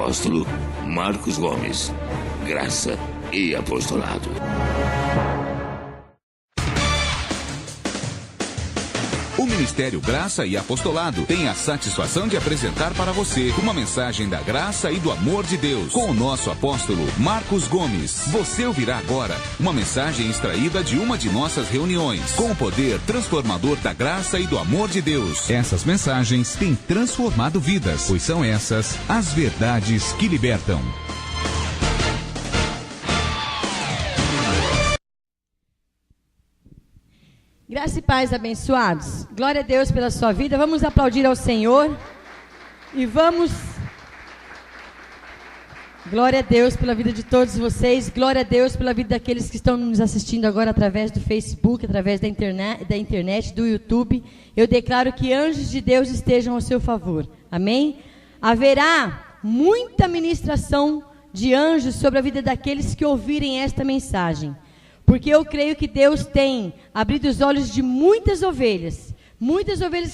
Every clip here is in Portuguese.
apóstolo Marcos Gomes. Graça e apostolado. O Ministério Graça e Apostolado tem a satisfação de apresentar para você uma mensagem da graça e do amor de Deus com o nosso apóstolo Marcos Gomes. Você ouvirá agora uma mensagem extraída de uma de nossas reuniões com o poder transformador da graça e do amor de Deus. Essas mensagens têm transformado vidas, pois são essas as verdades que libertam. Graça e paz, abençoados. Glória a Deus pela sua vida. Vamos aplaudir ao Senhor. E vamos... Glória a Deus pela vida de todos vocês. Glória a Deus pela vida daqueles que estão nos assistindo agora através do Facebook, através da internet, do YouTube. Eu declaro que anjos de Deus estejam ao seu favor. Amém? Haverá muita ministração de anjos sobre a vida daqueles que ouvirem esta mensagem. Porque eu creio que Deus tem abrido os olhos de muitas ovelhas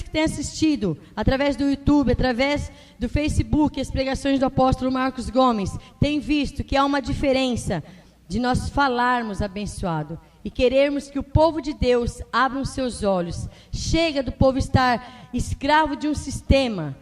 que têm assistido através do YouTube, através do Facebook, as pregações do apóstolo Marcos Gomes, têm visto que há uma diferença de nós falarmos abençoado e querermos que o povo de Deus abra os seus olhos. Chega do povo estar escravo de um sistema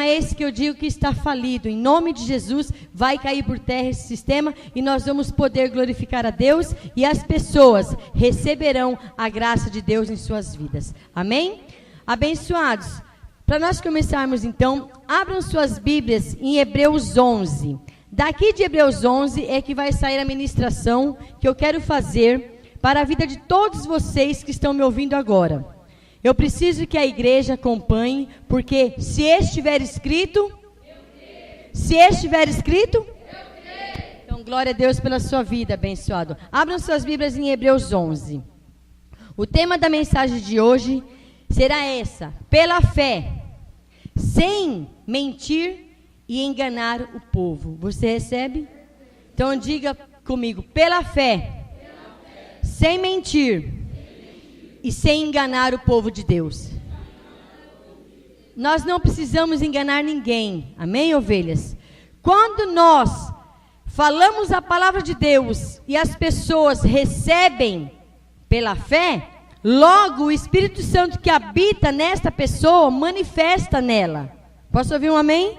esse que eu digo que está falido. Em nome de Jesus, vai cair por terra esse sistema e nós vamos poder glorificar a Deus e as pessoas receberão a graça de Deus em suas vidas. Amém? Abençoados, para nós começarmos então, abram suas Bíblias em Hebreus 11. Daqui de Hebreus 11 é que vai sair a ministração que eu quero fazer para a vida de todos vocês que estão me ouvindo agora. Eu preciso que a igreja acompanhe, porque se estiver escrito, então glória a Deus pela sua vida, abençoado. Abram suas Bíblias em Hebreus 11. O tema da mensagem de hoje será essa: pela fé, sem mentir e enganar o povo. Você recebe? Então diga comigo: pela fé, sem mentir e sem enganar o povo de Deus. Nós não precisamos enganar ninguém. Amém, ovelhas? Quando nós falamos a palavra de Deus e as pessoas recebem pela fé, logo o Espírito Santo que habita nesta pessoa manifesta nela. Posso ouvir um amém?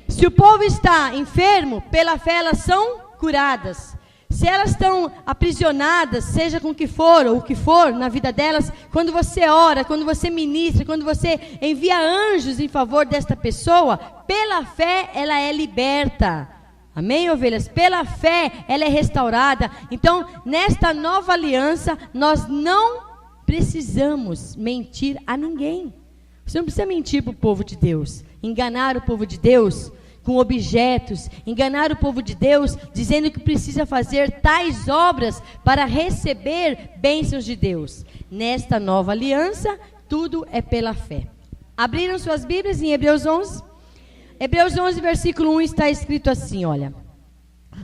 Se o povo está enfermo, pela fé elas são curadas. Se elas estão aprisionadas, seja com o que for ou o que for na vida delas, quando você ora, quando você ministra, quando você envia anjos em favor desta pessoa, pela fé ela é liberta. Amém, ovelhas? Pela fé ela é restaurada. Então, nesta nova aliança, nós não precisamos mentir a ninguém. Você não precisa mentir para o povo de Deus, enganar o povo de Deus com objetos, enganar o povo de Deus, dizendo que precisa fazer tais obras para receber bênçãos de Deus. Nesta nova aliança, tudo é pela fé. Abriram suas Bíblias em Hebreus 11? Hebreus 11, versículo 1 está escrito assim, olha.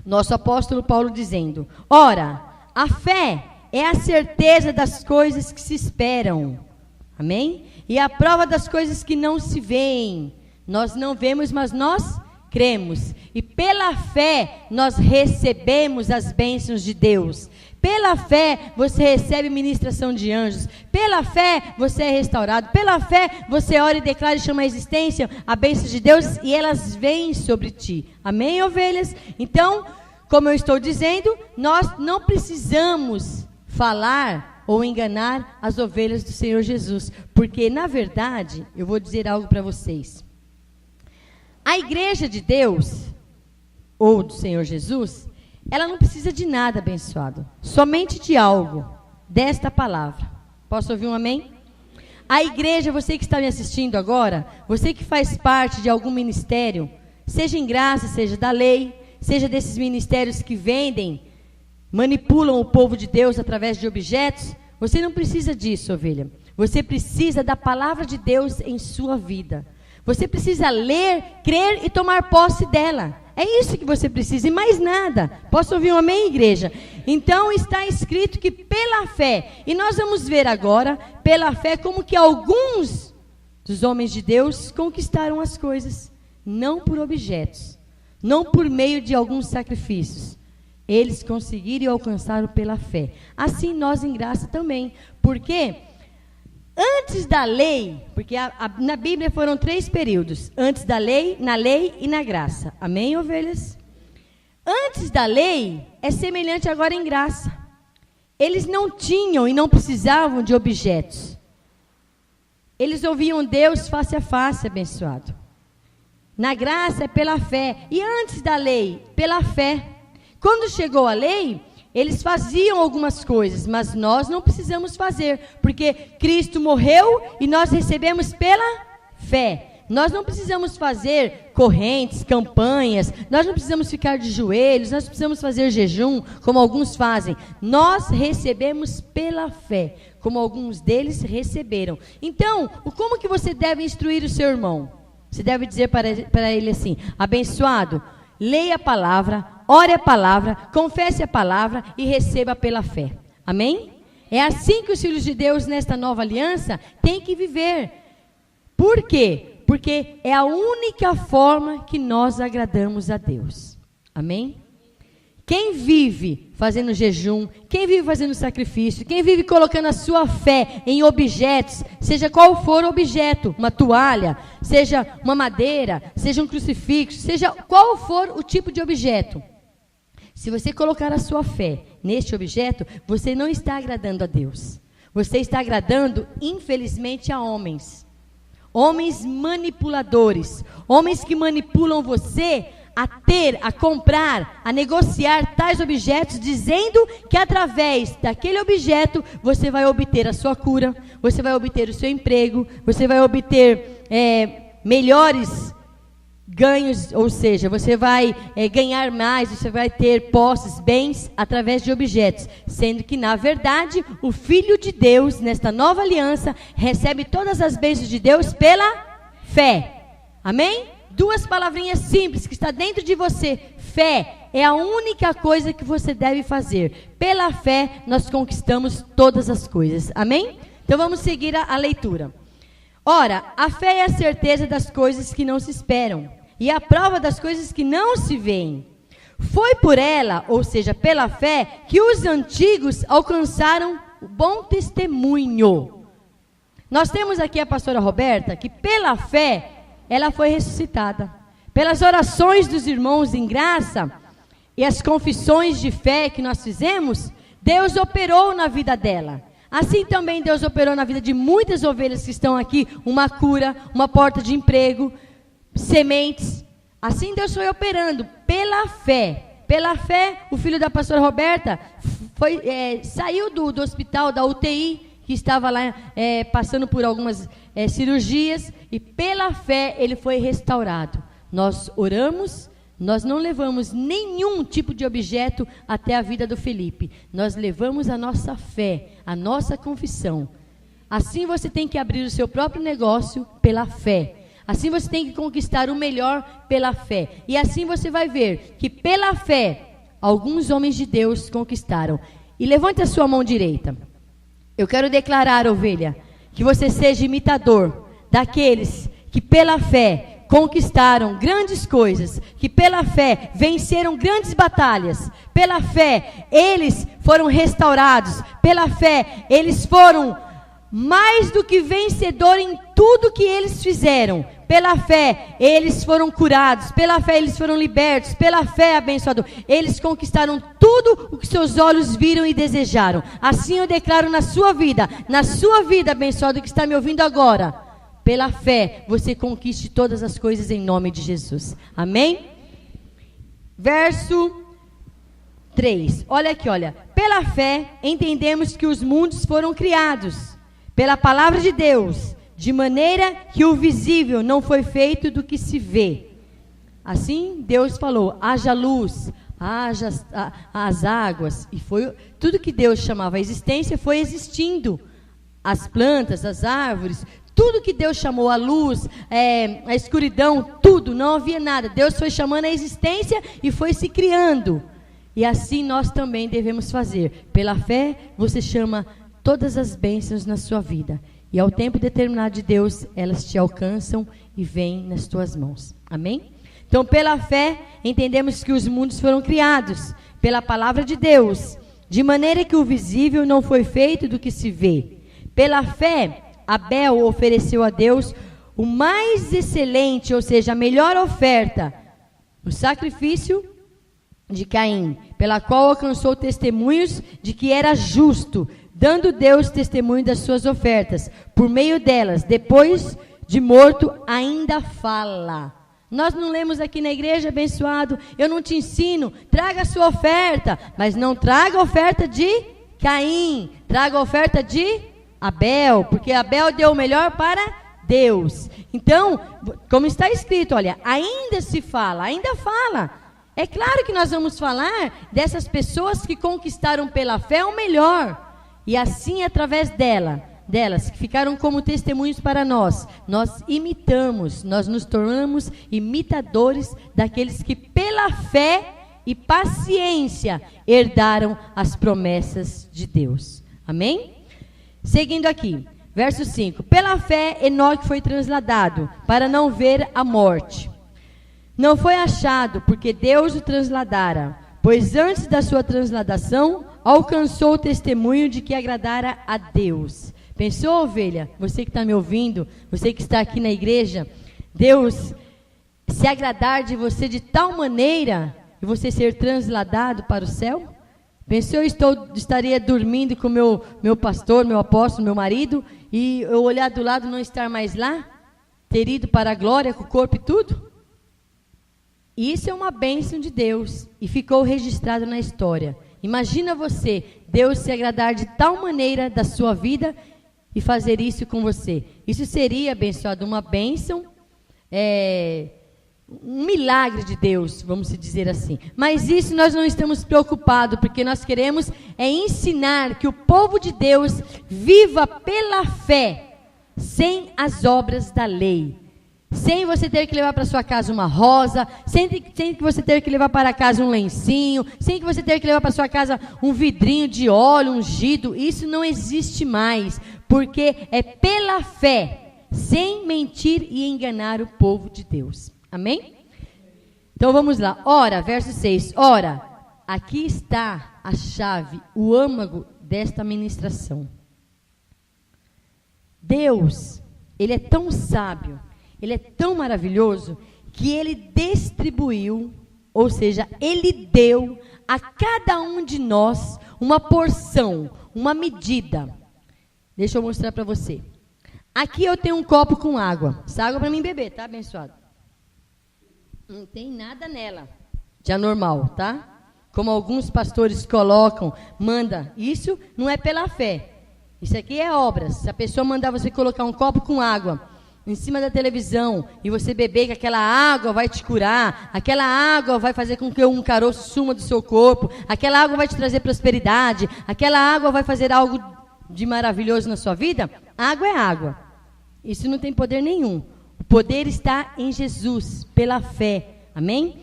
Nosso apóstolo Paulo dizendo: ora, a fé é a certeza das coisas que se esperam. Amém? E a prova das coisas que não se veem. Nós não vemos, mas nós cremos, e pela fé nós recebemos as bênçãos de Deus. Pela fé você recebe ministração de anjos. Pela fé você é restaurado. Pela fé você ora e declara e chama a existência a bênção de Deus e elas vêm sobre ti. Amém, ovelhas? Então, como eu estou dizendo, nós não precisamos falar ou enganar as ovelhas do Senhor Jesus, porque na verdade, eu vou dizer algo para vocês. A igreja de Deus, ou do Senhor Jesus, ela não precisa de nada, abençoado. Somente de algo, desta palavra. Posso ouvir um amém? A igreja, você que está me assistindo agora, você que faz parte de algum ministério, seja em graça, seja da lei, seja desses ministérios que vendem, manipulam o povo de Deus através de objetos, você não precisa disso, ovelha. Você precisa da palavra de Deus em sua vida. Você precisa ler, crer e tomar posse dela. É isso que você precisa e mais nada. Posso ouvir um amém, igreja? Então está escrito que pela fé, e nós vamos ver agora, pela fé, como que alguns dos homens de Deus conquistaram as coisas, não por objetos. não por meio de alguns sacrifícios. Eles conseguiram e alcançaram pela fé. Assim nós em graça também. Porque antes da lei, porque na Bíblia foram 3 períodos. Antes da lei, na lei e na graça. Amém, ovelhas? Antes da lei é semelhante agora em graça. Eles não tinham e não precisavam de objetos. Eles ouviam Deus face a face, abençoado. Na graça é pela fé. E antes da lei, pela fé. Quando chegou a lei, eles faziam algumas coisas, mas nós não precisamos fazer, porque Cristo morreu e nós recebemos pela fé. Nós não precisamos fazer correntes, campanhas, nós não precisamos ficar de joelhos, nós não precisamos fazer jejum, como alguns fazem. Nós recebemos pela fé, como alguns deles receberam. Então, como que você deve instruir o seu irmão? Você deve dizer para ele assim: abençoado, leia a palavra, ore a palavra, confesse a palavra e receba pela fé. Amém? É assim que os filhos de Deus nesta nova aliança têm que viver. Por quê? Porque é a única forma que nós agradamos a Deus. Amém? Quem vive fazendo jejum, quem vive fazendo sacrifício, quem vive colocando a sua fé em objetos, seja qual for o objeto, uma toalha, seja uma madeira, seja um crucifixo, seja qual for o tipo de objeto. Se você colocar a sua fé neste objeto, você não está agradando a Deus. Você está agradando, infelizmente, a homens. Homens manipuladores. Homens que manipulam você a ter, a comprar, a negociar tais objetos, dizendo que através daquele objeto você vai obter a sua cura, você vai obter o seu emprego, você vai obter melhores ganhos, ou seja, você vai ganhar mais, você vai ter posses, bens, através de objetos, sendo que na verdade o Filho de Deus, nesta nova aliança, recebe todas as bênçãos de Deus pela fé. Amém? 2 palavrinhas simples que está dentro de você. Fé é a única coisa que você deve fazer. Pela fé nós conquistamos todas as coisas. Amém? Então vamos seguir a leitura. Ora, a fé é a certeza das coisas que não se esperam e a prova das coisas que não se veem. Foi por ela, ou seja, pela fé, que os antigos alcançaram o bom testemunho. Nós temos aqui a pastora Roberta, que pela fé ela foi ressuscitada. Pelas orações dos irmãos em graça e as confissões de fé que nós fizemos, Deus operou na vida dela. Assim também Deus operou na vida de muitas ovelhas que estão aqui, uma cura, uma porta de emprego, sementes. Assim Deus foi operando pela fé. Pela fé, o filho da pastora Roberta saiu do hospital, da UTI, que estava lá passando por algumas cirurgias, e pela fé ele foi restaurado. Nós oramos, nós não levamos nenhum tipo de objeto até a vida do Felipe. Nós levamos a nossa fé, a nossa confissão. Assim você tem que abrir o seu próprio negócio pela fé. Assim você tem que conquistar o melhor pela fé. E assim você vai ver que pela fé, alguns homens de Deus conquistaram. E levante a sua mão direita. Eu quero declarar, ovelha, que você seja imitador daqueles que pela fé conquistaram grandes coisas, que pela fé venceram grandes batalhas, pela fé eles foram restaurados, pela fé eles foram mais do que vencedor em tudo que eles fizeram. Pela fé eles foram curados, pela fé eles foram libertos, pela fé, abençoado, eles conquistaram tudo o que seus olhos viram e desejaram. Assim eu declaro na sua vida, abençoado que está me ouvindo agora, pela fé você conquiste todas as coisas em nome de Jesus. Amém? Verso 3, olha aqui, olha. Pela fé entendemos que os mundos foram criados pela palavra de Deus, de maneira que o visível não foi feito do que se vê. Assim Deus falou, haja luz, haja as águas, e foi tudo que Deus chamava a existência foi existindo. As plantas, as árvores, tudo que Deus chamou, a luz, a escuridão, tudo, não havia nada. Deus foi chamando a existência e foi se criando. E assim nós também devemos fazer. Pela fé você chama todas as bênçãos na sua vida. E ao tempo determinado de Deus, elas te alcançam e vêm nas tuas mãos. Amém? Então, pela fé, entendemos que os mundos foram criados pela palavra de Deus, de maneira que o visível não foi feito do que se vê. Pela fé, Abel ofereceu a Deus o mais excelente, ou seja, a melhor oferta, o sacrifício de Caim, pela qual alcançou testemunhos de que era justo, dando Deus testemunho das suas ofertas. Por meio delas, depois de morto, ainda fala. Nós não lemos aqui na igreja, abençoado, eu não te ensino, traga a sua oferta, mas não traga a oferta de Caim, traga a oferta de Abel, porque Abel deu o melhor para Deus. Então, como está escrito, olha, ainda se fala, ainda fala. É claro que nós vamos falar dessas pessoas que conquistaram pela fé o melhor, e assim através delas, que ficaram como testemunhos para nós imitamos, nós nos tornamos imitadores daqueles que pela fé e paciência herdaram as promessas de Deus. Amém? Seguindo aqui, verso 5. Pela fé, Enoque foi transladado para não ver a morte. Não foi achado, porque Deus o transladara, pois antes da sua transladação, alcançou o testemunho de que agradara a Deus. Pensou, ovelha? Você que está me ouvindo, você que está aqui na igreja, Deus se agradar de você de tal maneira e você ser transladado para o céu? Pensou, eu estaria dormindo com meu pastor, meu apóstolo, meu marido, e eu olhar do lado e não estar mais lá? Ter ido para a glória com o corpo e tudo? Isso é uma bênção de Deus e ficou registrado na história. Imagina você, Deus se agradar de tal maneira da sua vida e fazer isso com você. Isso seria, abençoado, uma bênção, um milagre de Deus, vamos dizer assim. Mas isso nós não estamos preocupados, porque nós queremos ensinar que o povo de Deus viva pela fé, sem as obras da lei. Sem você ter que levar para sua casa uma rosa, sem que você ter que levar para casa um lencinho, sem que você ter que levar para sua casa um vidrinho de óleo ungido. Isso não existe mais, porque é pela fé, sem mentir e enganar o povo de Deus. Amém? Então vamos lá. Ora, verso 6. Ora, aqui está a chave, o âmago desta ministração. Deus, Ele é tão sábio, Ele é tão maravilhoso, que Ele distribuiu, ou seja, Ele deu a cada um de nós uma porção, uma medida. Deixa eu mostrar para você. Aqui eu tenho um copo com água. Essa água é para mim beber, tá, abençoado? Não tem nada nela de anormal, tá? Como alguns pastores colocam, manda. Isso não é pela fé. Isso aqui é obras. Se a pessoa mandar você colocar um copo com água em cima da televisão e você beber, que aquela água vai te curar, aquela água vai fazer com que um caroço suma do seu corpo, aquela água vai te trazer prosperidade, aquela água vai fazer algo de maravilhoso na sua vida, água é água. Isso não tem poder nenhum. O poder está em Jesus, pela fé. Amém?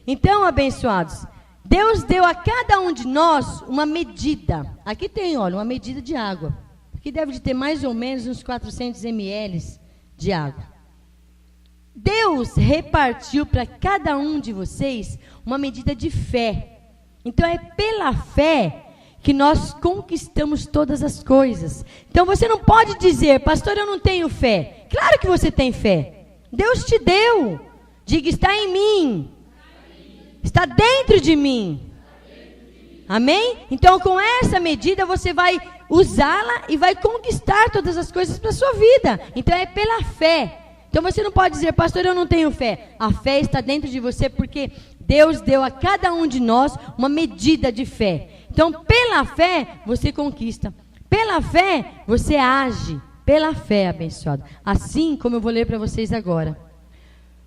Então, abençoados, Deus deu a cada um de nós uma medida. Aqui tem, olha, uma medida de água. Aqui deve de ter mais ou menos uns 400 ml de água. Deus repartiu para cada um de vocês uma medida de fé. Então é pela fé que nós conquistamos todas as coisas. Então você não pode dizer, pastor, eu não tenho fé. Claro que você tem fé. Deus te deu. Diga, está em mim. Está dentro de mim. Amém? Então com essa medida você vai usá-la e vai conquistar todas as coisas para a sua vida. Então é pela fé. Então você não pode dizer, pastor, eu não tenho fé. A fé está dentro de você porque Deus deu a cada um de nós uma medida de fé. Então pela fé você conquista. Pela fé você age. Pela fé, abençoado. Assim como eu vou ler para vocês agora.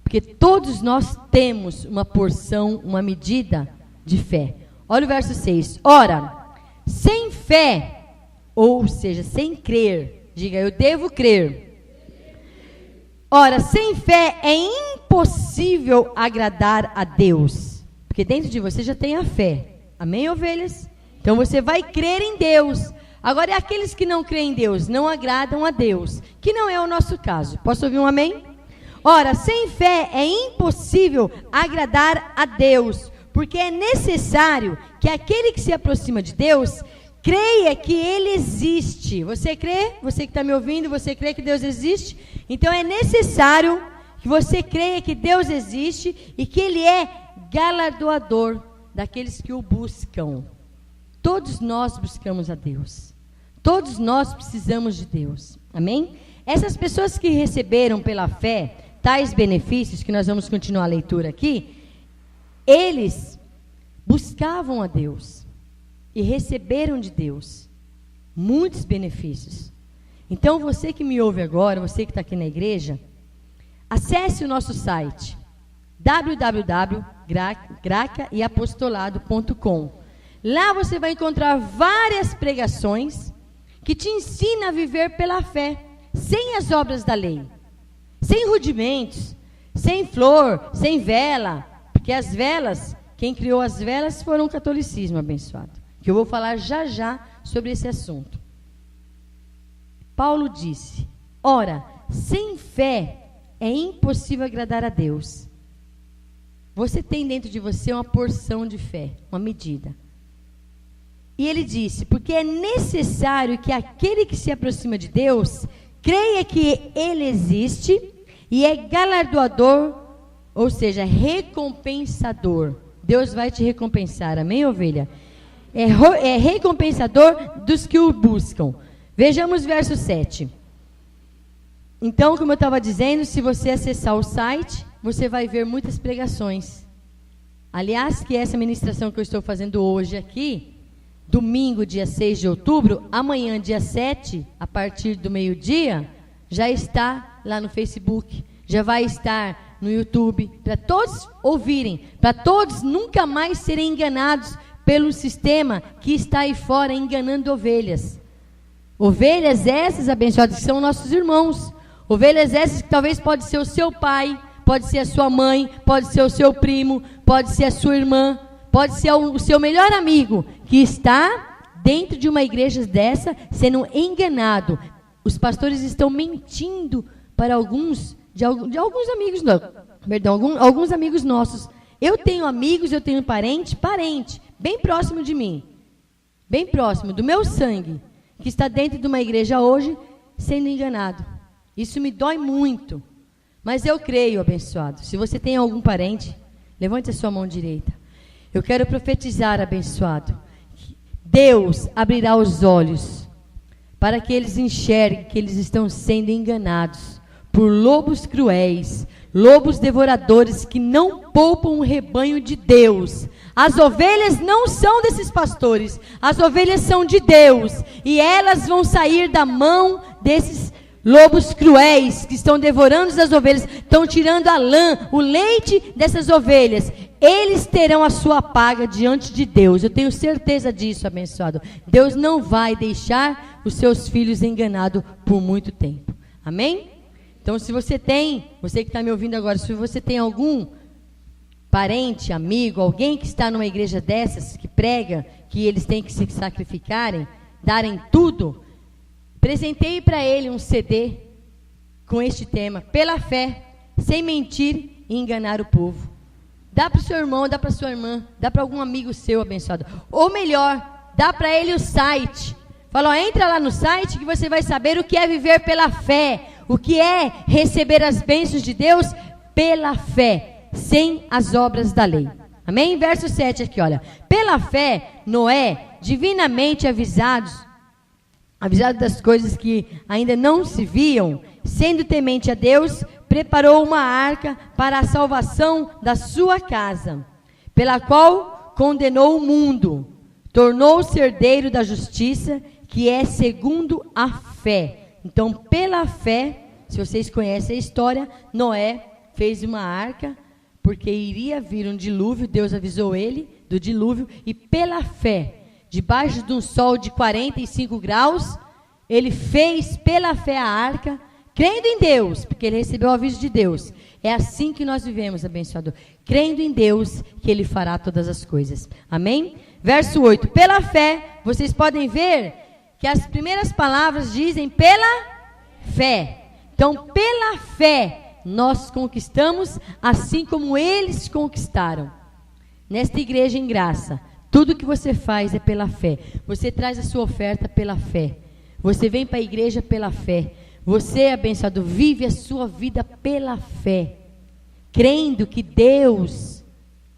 Porque todos nós temos uma porção, uma medida de fé. Olha o verso 6. Ora, sem fé, ou seja, sem crer, diga, eu devo crer. Ora, sem fé é impossível agradar a Deus. Porque dentro de você já tem a fé. Amém, ovelhas? Então você vai crer em Deus. Agora, é aqueles que não creem em Deus, não agradam a Deus. Que não é o nosso caso. Posso ouvir um amém? Ora, sem fé é impossível agradar a Deus, porque é necessário que aquele que se aproxima de Deus creia que Ele existe. Você crê? Você que está me ouvindo, você crê que Deus existe? Então é necessário que você creia que Deus existe e que Ele é galardoador daqueles que o buscam. Todos nós buscamos a Deus. Todos nós precisamos de Deus. Amém? Essas pessoas que receberam pela fé tais benefícios, que nós vamos continuar a leitura aqui, eles buscavam a Deus e receberam de Deus muitos benefícios. Então você que me ouve agora, você que está aqui na igreja, acesse o nosso site www.gracaeapostolado.com. Lá você vai encontrar várias pregações que te ensinam a viver pela fé, sem as obras da lei, sem rudimentos, sem flor, sem vela, porque as velas, quem criou as velas foram o catolicismo abençoado, que eu vou falar já já sobre esse assunto. Paulo disse: ora, sem fé é impossível agradar a Deus. Você tem dentro de você uma porção de fé, uma medida. E ele disse: porque é necessário que aquele que se aproxima de Deus creia que Ele existe e é galardoador, ou seja, recompensador. Deus vai te recompensar, amém, ovelha? É recompensador dos que o buscam. Vejamos verso 7. Então, como eu estava dizendo, se você acessar o site, você vai ver muitas pregações. Aliás, que essa ministração que eu estou fazendo hoje aqui, domingo, dia 6 de outubro, amanhã, dia 7, a partir do meio-dia, já está lá no Facebook, já vai estar no YouTube, para todos ouvirem, para todos nunca mais serem enganados pelo sistema que está aí fora enganando ovelhas. Ovelhas essas abençoadas que são nossos irmãos. Ovelhas essas que talvez pode ser o seu pai, pode ser a sua mãe, pode ser o seu primo, pode ser a sua irmã, pode ser o seu melhor amigo que está dentro de uma igreja dessa sendo enganado. Os pastores estão mentindo para alguns amigos, não, perdão, alguns amigos nossos. Eu tenho amigos, eu tenho parente, bem próximo de mim, bem próximo do meu sangue, que está dentro de uma igreja hoje sendo enganado. Isso me dói muito, mas eu creio, abençoado. Se você tem algum parente, levante a sua mão direita. Eu quero profetizar, abençoado. Deus abrirá os olhos para que eles enxerguem que eles estão sendo enganados por lobos cruéis, lobos devoradores que não poupam o rebanho de Deus. As ovelhas não são desses pastores, as ovelhas são de Deus, e elas vão sair da mão desses lobos cruéis que estão devorando as ovelhas, estão tirando a lã, o leite dessas ovelhas. Eles terão a sua paga diante de Deus. Eu tenho certeza disso, abençoado. Deus não vai deixar os seus filhos enganados por muito tempo. Amém? Então, se você tem, você que está me ouvindo agora, se você tem algum parente, amigo, alguém que está numa igreja dessas, que prega que eles têm que se sacrificarem, darem tudo, presenteie para ele um CD com este tema, pela fé, sem mentir e enganar o povo. Dá para o seu irmão, dá para a sua irmã, dá para algum amigo seu abençoado. Ou melhor, dá para ele o site. Fala, ó, entra lá no site que você vai saber o que é viver pela fé, o que é receber as bênçãos de Deus pela fé, sem as obras da lei. Amém? Verso 7 aqui, olha. Pela fé, Noé, divinamente avisado das coisas que ainda não se viam, sendo temente a Deus, preparou uma arca para a salvação da sua casa, pela qual condenou o mundo, tornou-se herdeiro da justiça, que é segundo a fé. Então, pela fé, se vocês conhecem a história, Noé fez uma arca, porque iria vir um dilúvio, Deus avisou ele do dilúvio, e pela fé, debaixo de um sol de 45 graus, ele fez pela fé a arca, crendo em Deus, porque ele recebeu o aviso de Deus. É assim que nós vivemos, abençoado, crendo em Deus, que Ele fará todas as coisas. Amém? Verso 8, pela fé, vocês podem ver que as primeiras palavras dizem pela fé. Então, pela fé, nós conquistamos assim como eles conquistaram. Nesta igreja em graça, tudo que você faz é pela fé. Você traz a sua oferta pela fé. Você vem para a igreja pela fé. Você, abençoado, vive a sua vida pela fé, crendo que Deus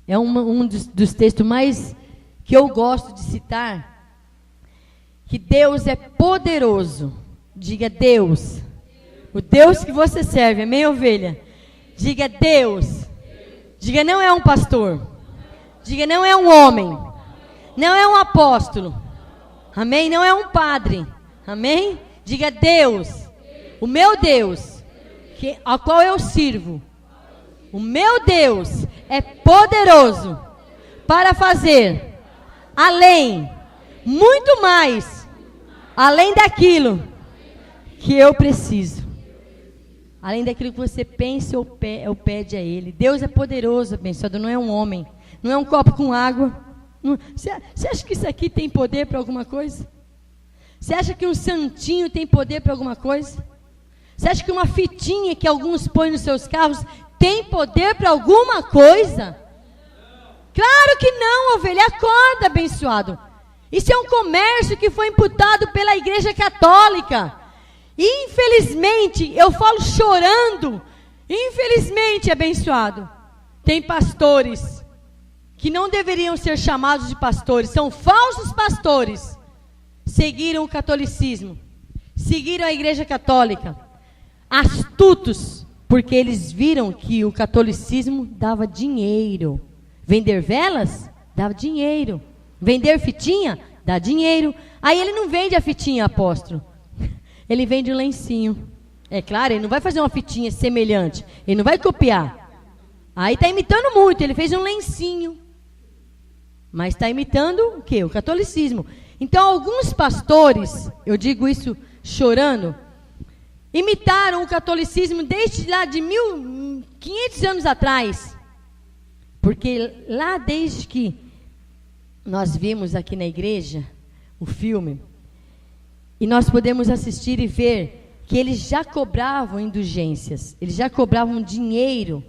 é um dos textos mais que eu gosto de citar, que Deus é poderoso. Diga Deus, o Deus que você serve, amém, ovelha? Diga Deus. Diga, não é um pastor. Diga, não é um homem. Não é um apóstolo. Amém? Não é um padre. Amém? Diga Deus. O meu Deus, ao qual eu sirvo. O meu Deus é poderoso para fazer além, muito mais, além daquilo que eu preciso. Além daquilo que você pensa ou pede a Ele. Deus é poderoso, abençoado, não é um homem. Não é um copo com água. Você acha que isso aqui tem poder para alguma coisa? Você acha que um santinho tem poder para alguma coisa? Você acha que uma fitinha que alguns põem nos seus carros tem poder para alguma coisa? Claro que não, ovelha. Acorda, abençoado. Isso é um comércio que foi imputado pela Igreja Católica. Infelizmente, eu falo chorando, infelizmente, abençoado, tem pastores que não deveriam ser chamados de pastores, são falsos pastores, seguiram o catolicismo, seguiram a Igreja Católica, astutos, porque eles viram que o catolicismo dava dinheiro. Vender velas? Dava dinheiro. Vender fitinha? Dá dinheiro. Aí ele não vende a fitinha, apóstolo. Ele vende um lencinho. É claro, ele não vai fazer uma fitinha semelhante. Ele não vai copiar. Aí está imitando muito. Ele fez um lencinho. Mas está imitando o quê? O catolicismo. Então, alguns pastores, eu digo isso chorando, imitaram o catolicismo desde lá de 1500 anos atrás. Porque lá desde que nós vimos aqui na igreja o filme, e nós podemos assistir e ver que eles já cobravam indulgências, eles já cobravam dinheiro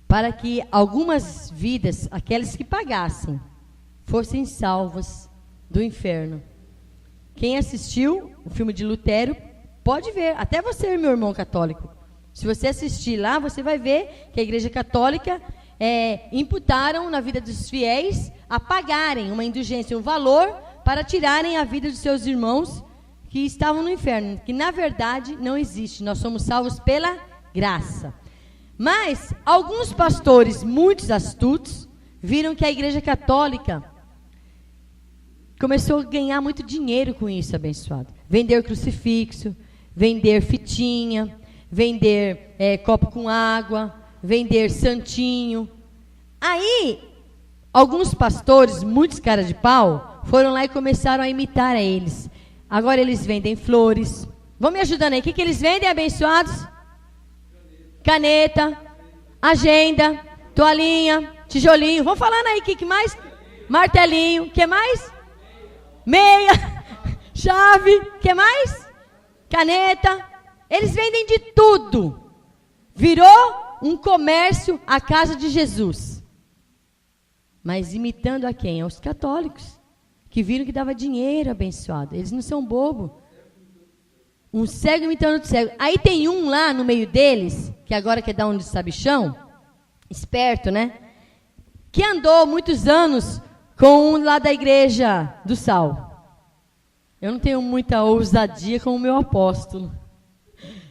para que algumas vidas, aquelas que pagassem, fossem salvas do inferno. Quem assistiu o filme de Lutero, pode ver, até você, meu irmão católico. Se você assistir lá, você vai ver que a Igreja Católica imputaram na vida dos fiéis a pagarem uma indulgência, um valor para tirarem a vida dos seus irmãos que estavam no inferno, que na verdade não existe. Nós somos salvos pela graça. Mas alguns pastores, muitos astutos, viram que a Igreja Católica começou a ganhar muito dinheiro com isso, abençoado. Vender crucifixo, vender fitinha, vender copo com água, vender santinho. Aí, alguns pastores, muitos caras de pau, foram lá e começaram a imitar a eles. Agora eles vendem flores. Vão me ajudando aí. O que eles vendem, abençoados? Caneta, agenda, toalhinha, tijolinho. Vão falando aí, o que mais? Martelinho, o que mais? Meia, chave, o que mais? Caneta. Eles vendem de tudo. Virou um comércio a casa de Jesus. Mas imitando a quem? Aos católicos, que viram que dava dinheiro, abençoado. Eles não são bobos. Um cego imitando outro cego. Aí tem um lá no meio deles, que agora quer dar um de sabichão, esperto, né? Que andou muitos anos com um lá da Igreja do Sal. Eu não tenho muita ousadia com o meu apóstolo.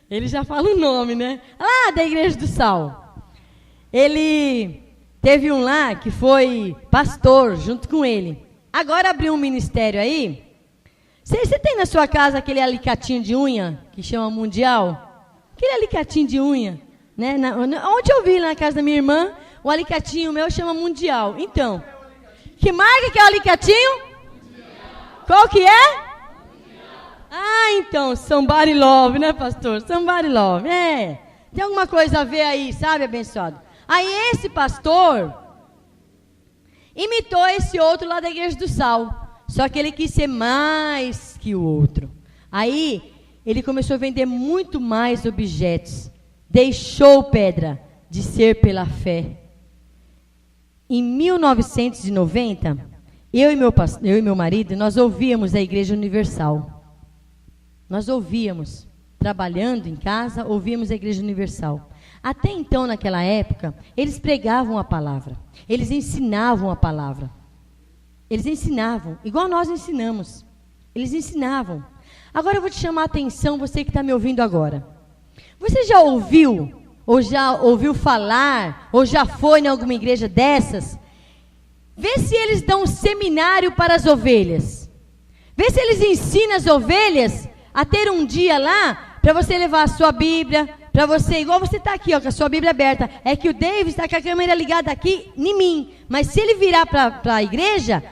Ele já fala o nome, né? Lá da Igreja do Sal. Ele teve um lá que foi pastor junto com ele. Agora abriu um ministério aí. Você tem na sua casa aquele alicatinho de unha, que chama Mundial? Aquele alicatinho de unha, né? Ontem eu vi na casa da minha irmã, o alicatinho meu chama Mundial. Então, que marca que é o alicatinho? Mundial. Qual que é? Mundial. Ah, então, somebody love, né, pastor? Somebody love, tem alguma coisa a ver aí, sabe, abençoado? Aí esse pastor imitou esse outro lá da Igreja do Sal. Só que ele quis ser mais que o outro. Aí, ele começou a vender muito mais objetos deixou, Pedra, de ser pela fé. Em 1990, eu e meu marido, nós ouvíamos a Igreja Universal. Nós ouvíamos, trabalhando em casa, ouvíamos a Igreja Universal. Até então, naquela época, eles pregavam a palavra. Eles ensinavam a palavra. Eles ensinavam, igual nós ensinamos. Eles ensinavam. Agora eu vou te chamar a atenção, você que está me ouvindo agora. Você já ouviu, ou já ouviu falar, ou já foi em alguma igreja dessas? Vê se eles dão um seminário para as ovelhas. Vê se eles ensinam as ovelhas a ter um dia lá, para você levar a sua Bíblia, para você, igual você está aqui, ó, com a sua Bíblia aberta. É que o David está com a câmera ligada aqui em mim. Mas se ele virar para a igreja,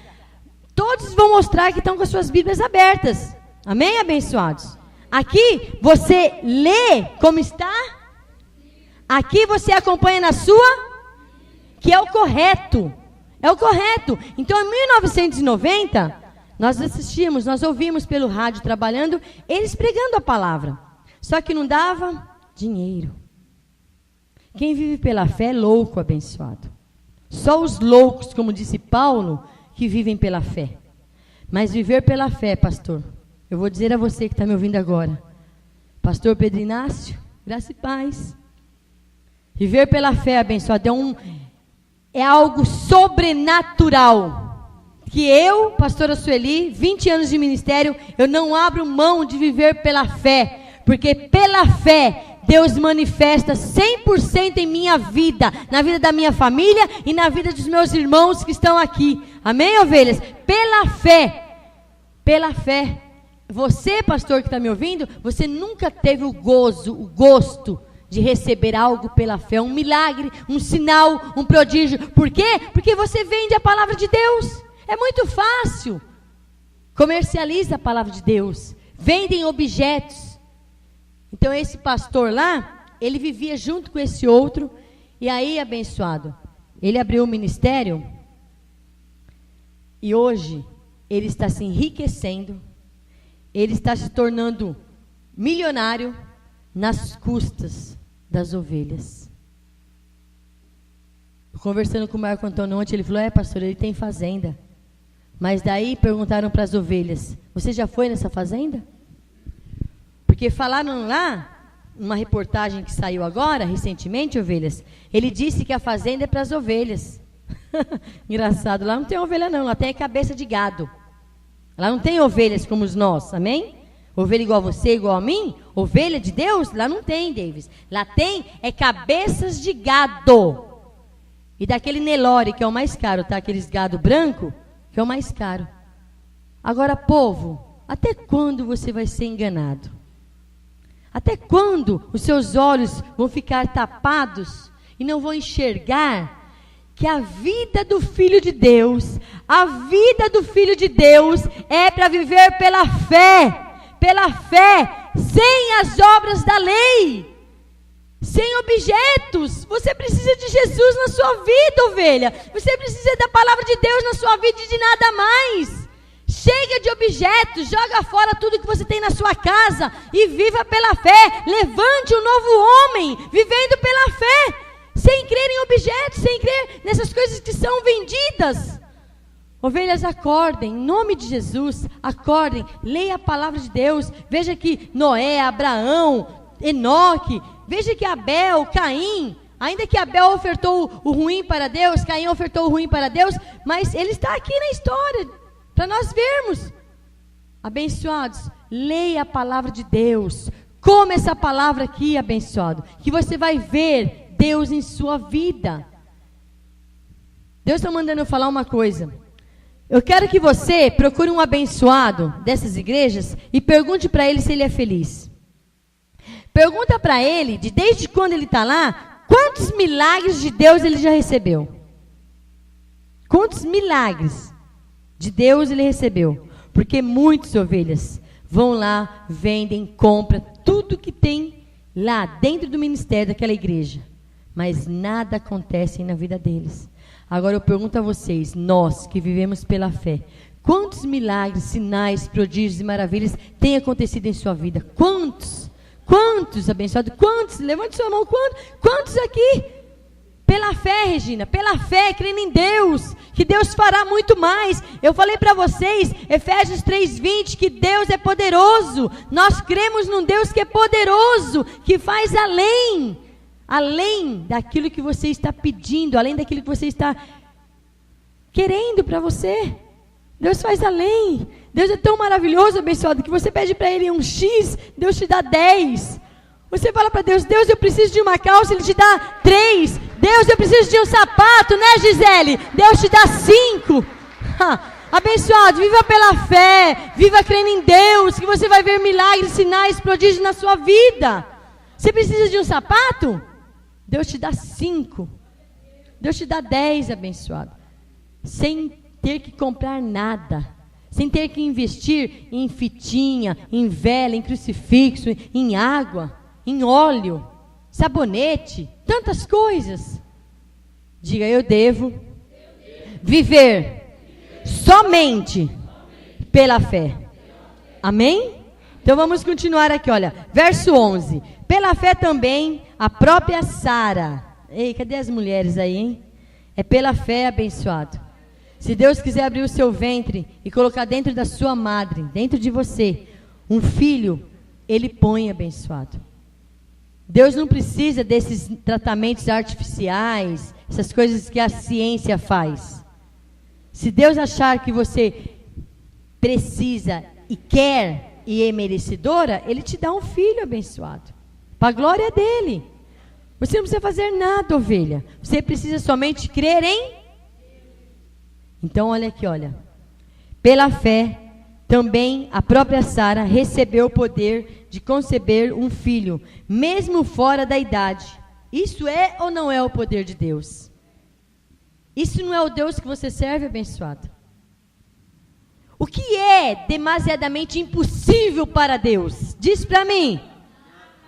todos vão mostrar que estão com as suas Bíblias abertas. Amém, abençoados? Aqui você lê como está. Aqui você acompanha na sua, que é o correto. É o correto. Então, em 1990, nós assistimos, nós ouvimos pelo rádio trabalhando, eles pregando a palavra. Só que não dava dinheiro. Quem vive pela fé é louco, abençoado. Só os loucos, como disse Paulo, que vivem pela fé. Mas viver pela fé, pastor, eu vou dizer a você que está me ouvindo agora, pastor Pedro Inácio, graça e paz. Viver pela fé, abençoado, é algo sobrenatural. Que eu, pastora Sueli, 20 anos de ministério, eu não abro mão de viver pela fé. Porque pela fé, Deus manifesta 100% em minha vida, na vida da minha família e na vida dos meus irmãos que estão aqui. Amém, ovelhas? Pela fé. Pela fé. Você, pastor que está me ouvindo, você nunca teve o gosto de receber algo pela fé, um milagre, um sinal, um prodígio. Por quê? Porque você vende a palavra de Deus. É muito fácil. Comercializa a palavra de Deus. Vendem objetos. Então esse pastor lá, ele vivia junto com esse outro. E aí, abençoado, ele abriu um ministério. E hoje, ele está se enriquecendo. Ele está se tornando milionário nas custas das ovelhas. Conversando com o Marco Antônio ontem, ele falou, pastor, ele tem fazenda. Mas daí perguntaram para as ovelhas, você já foi nessa fazenda? Porque falaram lá, uma reportagem que saiu agora, recentemente, ovelhas, ele disse que a fazenda é para as ovelhas. Engraçado, lá não tem ovelha não, lá tem cabeça de gado. Lá não tem ovelhas como nós, amém? Ovelha igual a você, igual a mim? Ovelha de Deus? Lá não tem, Davis. Lá tem cabeças de gado. E daquele Nelore, que é o mais caro, tá? Aqueles gado branco, que é o mais caro. Agora, povo, até quando você vai ser enganado? Até quando os seus olhos vão ficar tapados e não vão enxergar que a vida do Filho de Deus, a vida do Filho de Deus é para viver pela fé, sem as obras da lei, sem objetos. Você precisa de Jesus na sua vida, ovelha. Você precisa da palavra de Deus na sua vida e de nada mais. Chega de objetos, joga fora tudo que você tem na sua casa e viva pela fé. Levante um novo homem, vivendo pela fé, sem crer em objetos, sem crer nessas coisas que são vendidas. Ovelhas, acordem, em nome de Jesus, acordem, leia a palavra de Deus. Veja que Noé, Abraão, Enoque, veja que Abel, Caim, ainda que Abel ofertou o ruim para Deus, Caim ofertou o ruim para Deus, mas ele está aqui na história, para nós vermos. Abençoados, leia a palavra de Deus, coma essa palavra aqui, abençoado, que você vai ver Deus em sua vida. Deus está mandando eu falar uma coisa. Eu quero que você procure um abençoado dessas igrejas e pergunte para ele se ele é feliz. Pergunta para ele, desde quando ele está lá, quantos milagres de Deus ele já recebeu. Quantos milagres de Deus ele recebeu. Porque muitas ovelhas vão lá, vendem, compram tudo que tem lá dentro do ministério daquela igreja. Mas nada acontece na vida deles. Agora eu pergunto a vocês, nós que vivemos pela fé, quantos milagres, sinais, prodígios e maravilhas têm acontecido em sua vida? Quantos? Quantos, abençoado? Quantos? Levante sua mão. Quantos aqui? Pela fé, Regina, pela fé, crendo em Deus, que Deus fará muito mais. Eu falei para vocês, Efésios 3:20, que Deus é poderoso. Nós cremos num Deus que é poderoso, que faz além daquilo que você está pedindo, além daquilo que você está querendo para você. Deus faz além. Deus é tão maravilhoso, abençoado, que você pede para Ele um X, Deus te dá 10. Você fala para Deus, Deus, eu preciso de uma calça, Ele te dá 3. Deus, eu preciso de um sapato, né, Gisele? Deus te dá 5. Abençoado, viva pela fé, viva crendo em Deus, que você vai ver milagres, sinais, prodígios na sua vida. Você precisa de um sapato? Deus te dá 5. Deus te dá 10, abençoado. Sem ter que comprar nada. Sem ter que investir em fitinha, em vela, em crucifixo, em água, em óleo, sabonete, tantas coisas. Diga, eu devo viver somente pela fé. Amém? Então vamos continuar aqui, olha. Verso 11. Pela fé também a própria Sara. Ei, cadê as mulheres aí, hein? É pela fé, abençoado. Se Deus quiser abrir o seu ventre e colocar dentro da sua madre, dentro de você, um filho, Ele põe, abençoado. Deus não precisa desses tratamentos artificiais, essas coisas que a ciência faz. Se Deus achar que você precisa e quer e é merecedora, Ele te dá um filho abençoado, para a glória dEle. Você não precisa fazer nada, ovelha. Você precisa somente crer em... Então, olha aqui, olha. Pela fé, também a própria Sara recebeu o poder de conceber um filho, mesmo fora da idade. Isso é ou não é o poder de Deus? Isso não é o Deus que você serve, abençoado? O que é demasiadamente impossível para Deus? Diz para mim.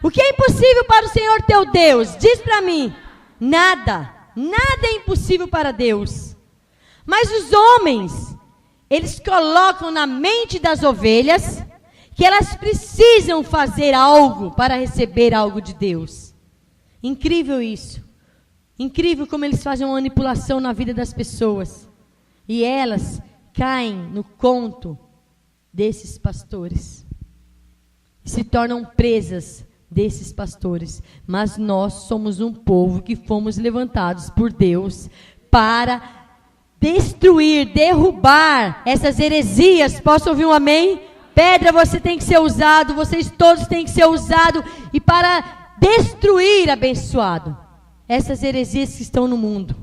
O que é impossível para o Senhor teu Deus? Diz para mim. Nada. Nada é impossível para Deus. Mas os homens, eles colocam na mente das ovelhas que elas precisam fazer algo para receber algo de Deus. Incrível isso. Incrível como eles fazem uma manipulação na vida das pessoas. E elas caem no conto desses pastores. Se tornam presas desses pastores. Mas nós somos um povo que fomos levantados por Deus para destruir, derrubar essas heresias. Posso ouvir um amém? Pedra, você tem que ser usado, vocês todos têm que ser usados, e para destruir, abençoado, essas heresias que estão no mundo.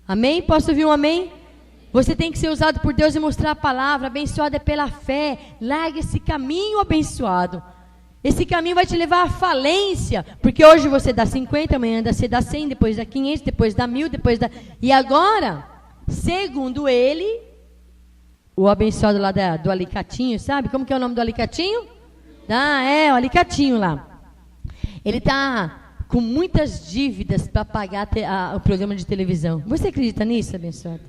Amém? Posso ouvir um amém? Você tem que ser usado por Deus e mostrar a palavra. Abençoado é pela fé. Larga esse caminho, abençoado. Esse caminho vai te levar à falência, porque hoje você dá 50, amanhã você dá 100, depois dá 500, depois dá 1000, depois dá... E agora... Segundo ele, o abençoado lá do alicatinho, sabe? Como que é o nome do alicatinho? O alicatinho lá. Ele está com muitas dívidas para pagar o programa de televisão. Você acredita nisso, abençoado?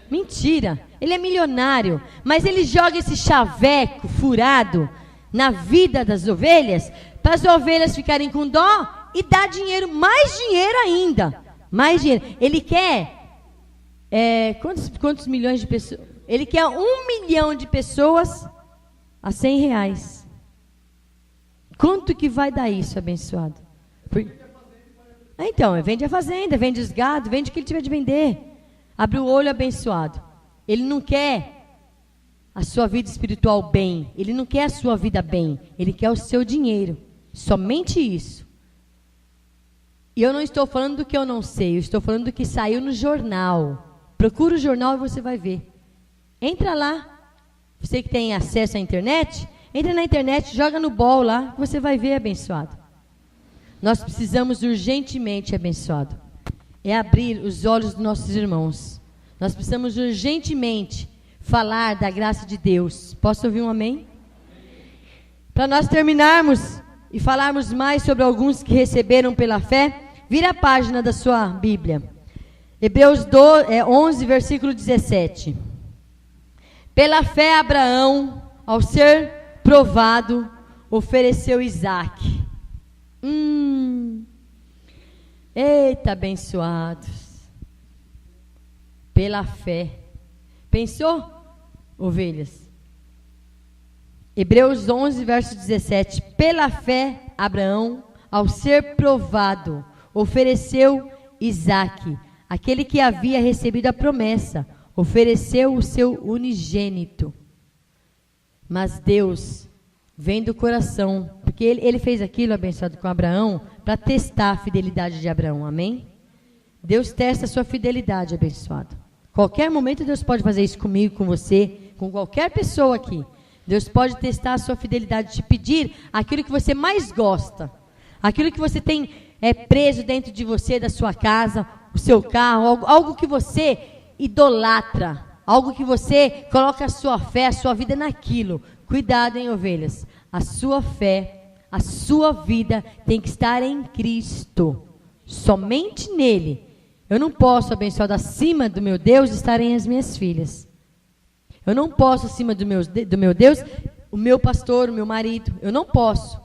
Mentira. Ele é milionário, mas ele joga esse chaveco furado na vida das ovelhas, para as ovelhas ficarem com dó e dar dinheiro, mais dinheiro ainda. Mais dinheiro. Ele quer... quantos milhões de pessoas? Ele quer 1 milhão de pessoas a R$100. Quanto que vai dar isso, abençoado? Então, vende a fazenda, vende os gados, vende o que ele tiver de vender. Abre o olho, abençoado. Ele não quer a sua vida espiritual bem. Ele não quer a sua vida bem. Ele quer o seu dinheiro. Somente isso. E eu não estou falando do que eu não sei. Eu estou falando do que saiu no jornal. Procura o jornal e você vai ver. Entra lá. Você que tem acesso à internet, entra na internet, joga no bol lá, você vai ver, abençoado. Nós precisamos urgentemente, abençoado, abrir os olhos dos nossos irmãos. Nós precisamos urgentemente falar da graça de Deus. Posso ouvir um amém? Para nós terminarmos e falarmos mais sobre alguns que receberam pela fé, vira a página da sua Bíblia. Hebreus 11, versículo 17. Pela fé, Abraão, ao ser provado, ofereceu Isaque. Eita, abençoados. Pela fé. Pensou, ovelhas? Hebreus 11, verso 17. Pela fé, Abraão, ao ser provado, ofereceu Isaque, aquele que havia recebido a promessa, ofereceu o seu unigênito. Mas Deus vem do coração, porque ele fez aquilo, abençoado, com Abraão, para testar a fidelidade de Abraão, amém? Deus testa a sua fidelidade, abençoado. Qualquer momento Deus pode fazer isso comigo, com você, com qualquer pessoa aqui. Deus pode testar a sua fidelidade, te pedir aquilo que você mais gosta, aquilo que você tem preso dentro de você, da sua casa, o seu carro, algo que você idolatra, algo que você coloca a sua fé, a sua vida naquilo. Cuidado, hein, ovelhas? A sua fé, a sua vida tem que estar em Cristo, somente nele. Eu não posso, abençoado, acima do meu Deus estarem as minhas filhas. Eu não posso, acima do meu Deus, o meu pastor, o meu marido. Eu não posso.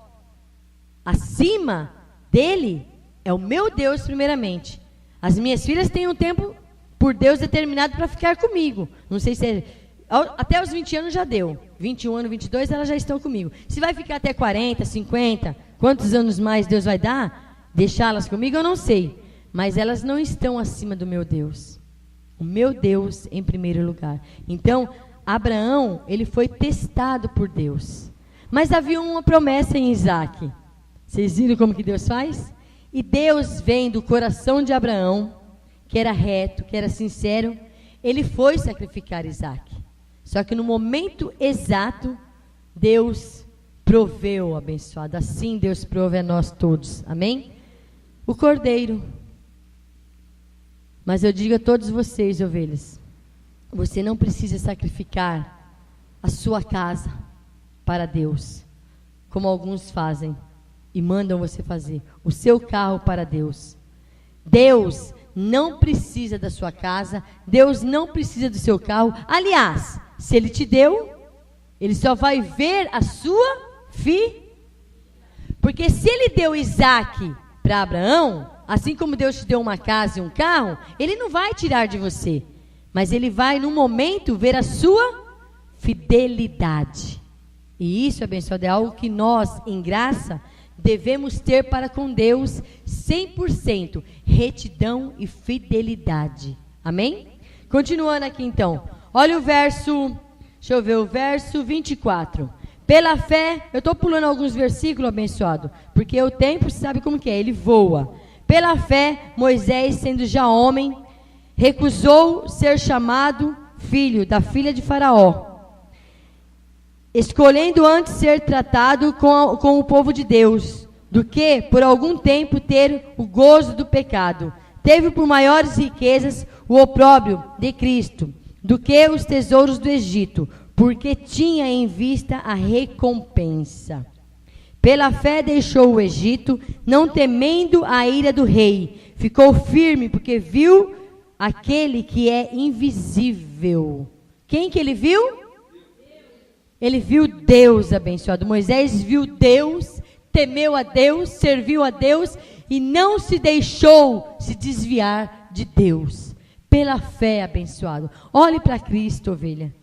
Acima dele é o meu Deus primeiramente. As minhas filhas têm um tempo por Deus determinado para ficar comigo. Não sei se até os 20 anos já deu. 21 anos, 22, elas já estão comigo. Se vai ficar até 40, 50, quantos anos mais Deus vai dar? Deixá-las comigo, eu não sei. Mas elas não estão acima do meu Deus. O meu Deus em primeiro lugar. Então, Abraão, ele foi testado por Deus. Mas havia uma promessa em Isaque. Vocês viram como que Deus faz? E Deus vem do coração de Abraão, que era reto, que era sincero. Ele foi sacrificar Isaque. Só que no momento exato, Deus proveu, abençoado. Assim Deus prove a nós todos. Amém? O cordeiro. Mas eu digo a todos vocês, ovelhas, você não precisa sacrificar a sua casa para Deus, como alguns fazem e mandam você fazer, o seu carro para Deus. Deus não precisa da sua casa, Deus não precisa do seu carro. Aliás, se Ele te deu, Ele só vai ver a sua porque se Ele deu Isaque para Abraão, assim como Deus te deu uma casa e um carro, Ele não vai tirar de você, mas Ele vai, num momento, ver a sua fidelidade. E isso, abençoado, é algo que nós, em graça, devemos ter para com Deus 100%, retidão e fidelidade. Amém? Continuando aqui então, olha o verso, deixa eu ver, o verso 24. Pela fé, eu estou pulando alguns versículos, abençoado, porque o tempo, você sabe como que é, ele voa. Pela fé, Moisés, sendo já homem, recusou ser chamado filho da filha de Faraó, escolhendo antes ser tratado com o povo de Deus, do que por algum tempo ter o gozo do pecado. Teve por maiores riquezas o opróbrio de Cristo, do que os tesouros do Egito, porque tinha em vista a recompensa. Pela fé deixou o Egito, não temendo a ira do rei. Ficou firme, porque viu aquele que é invisível. Quem que ele viu? Ele viu Deus, abençoado. Moisés viu Deus, temeu a Deus, serviu a Deus e não se deixou se desviar de Deus. Pela fé, abençoado. Olhe para Cristo, ovelha.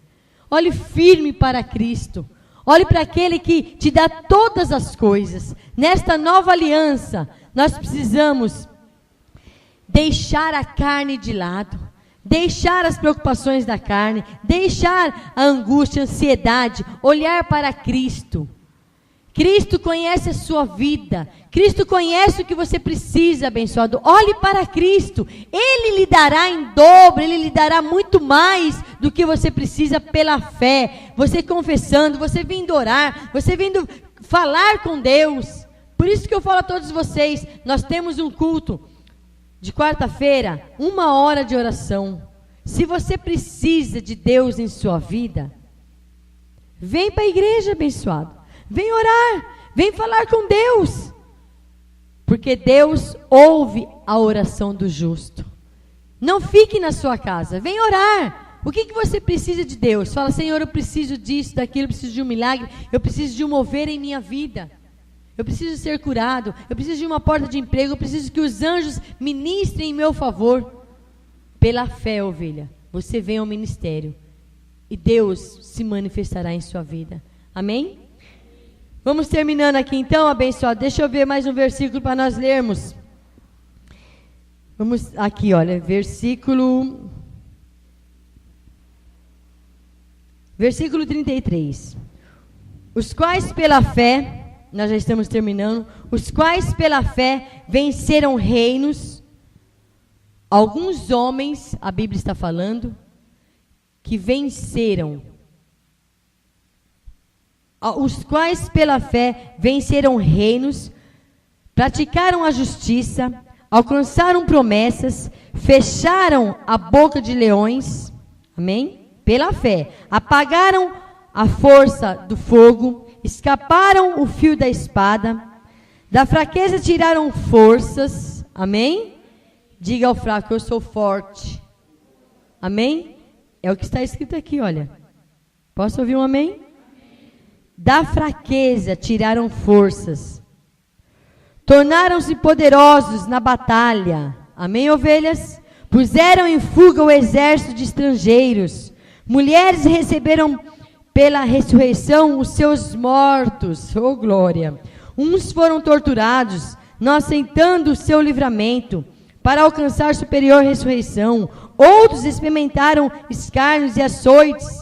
Olhe firme para Cristo. Olhe para aquele que te dá todas as coisas. Nesta nova aliança, nós precisamos deixar a carne de lado, deixar as preocupações da carne, deixar a angústia, a ansiedade, olhar para Cristo. Cristo conhece a sua vida, Cristo conhece o que você precisa, abençoado. Olhe para Cristo, Ele lhe dará em dobro, Ele lhe dará muito mais do que você precisa pela fé. Você confessando, você vindo orar, você vindo falar com Deus. Por isso que eu falo a todos vocês, nós temos um culto de quarta-feira, 1 hora de oração. Se você precisa de Deus em sua vida, vem para a igreja, abençoado. Vem orar, vem falar com Deus. Porque Deus ouve a oração do justo. Não fique na sua casa, vem orar. O que você precisa de Deus? Fala, Senhor, eu preciso disso, daquilo, eu preciso de um milagre, eu preciso de um mover em minha vida. Eu preciso ser curado. Eu preciso de uma porta de emprego. Eu preciso que os anjos ministrem em meu favor. Pela fé, ovelha, você vem ao ministério. E Deus se manifestará em sua vida. Amém? Vamos terminando aqui então, abençoado. Deixa eu ver mais um versículo para nós lermos. Vamos aqui, olha, versículo 33. Os quais pela fé, nós já estamos terminando, os quais pela fé venceram reinos. Alguns homens, a Bíblia está falando, que venceram. Os quais pela fé venceram reinos, praticaram a justiça, alcançaram promessas, fecharam a boca de leões, amém? Pela fé, apagaram a força do fogo, escaparam o fio da espada, da fraqueza tiraram forças, amém? Diga ao fraco, eu sou forte, amém? É o que está escrito aqui, olha. Posso ouvir um amém? Da fraqueza tiraram forças, tornaram-se poderosos na batalha, amém, ovelhas? Puseram em fuga o exército de estrangeiros, mulheres receberam pela ressurreição os seus mortos, oh glória, uns foram torturados, não aceitando o seu livramento, para alcançar superior ressurreição, outros experimentaram escárnios e açoites,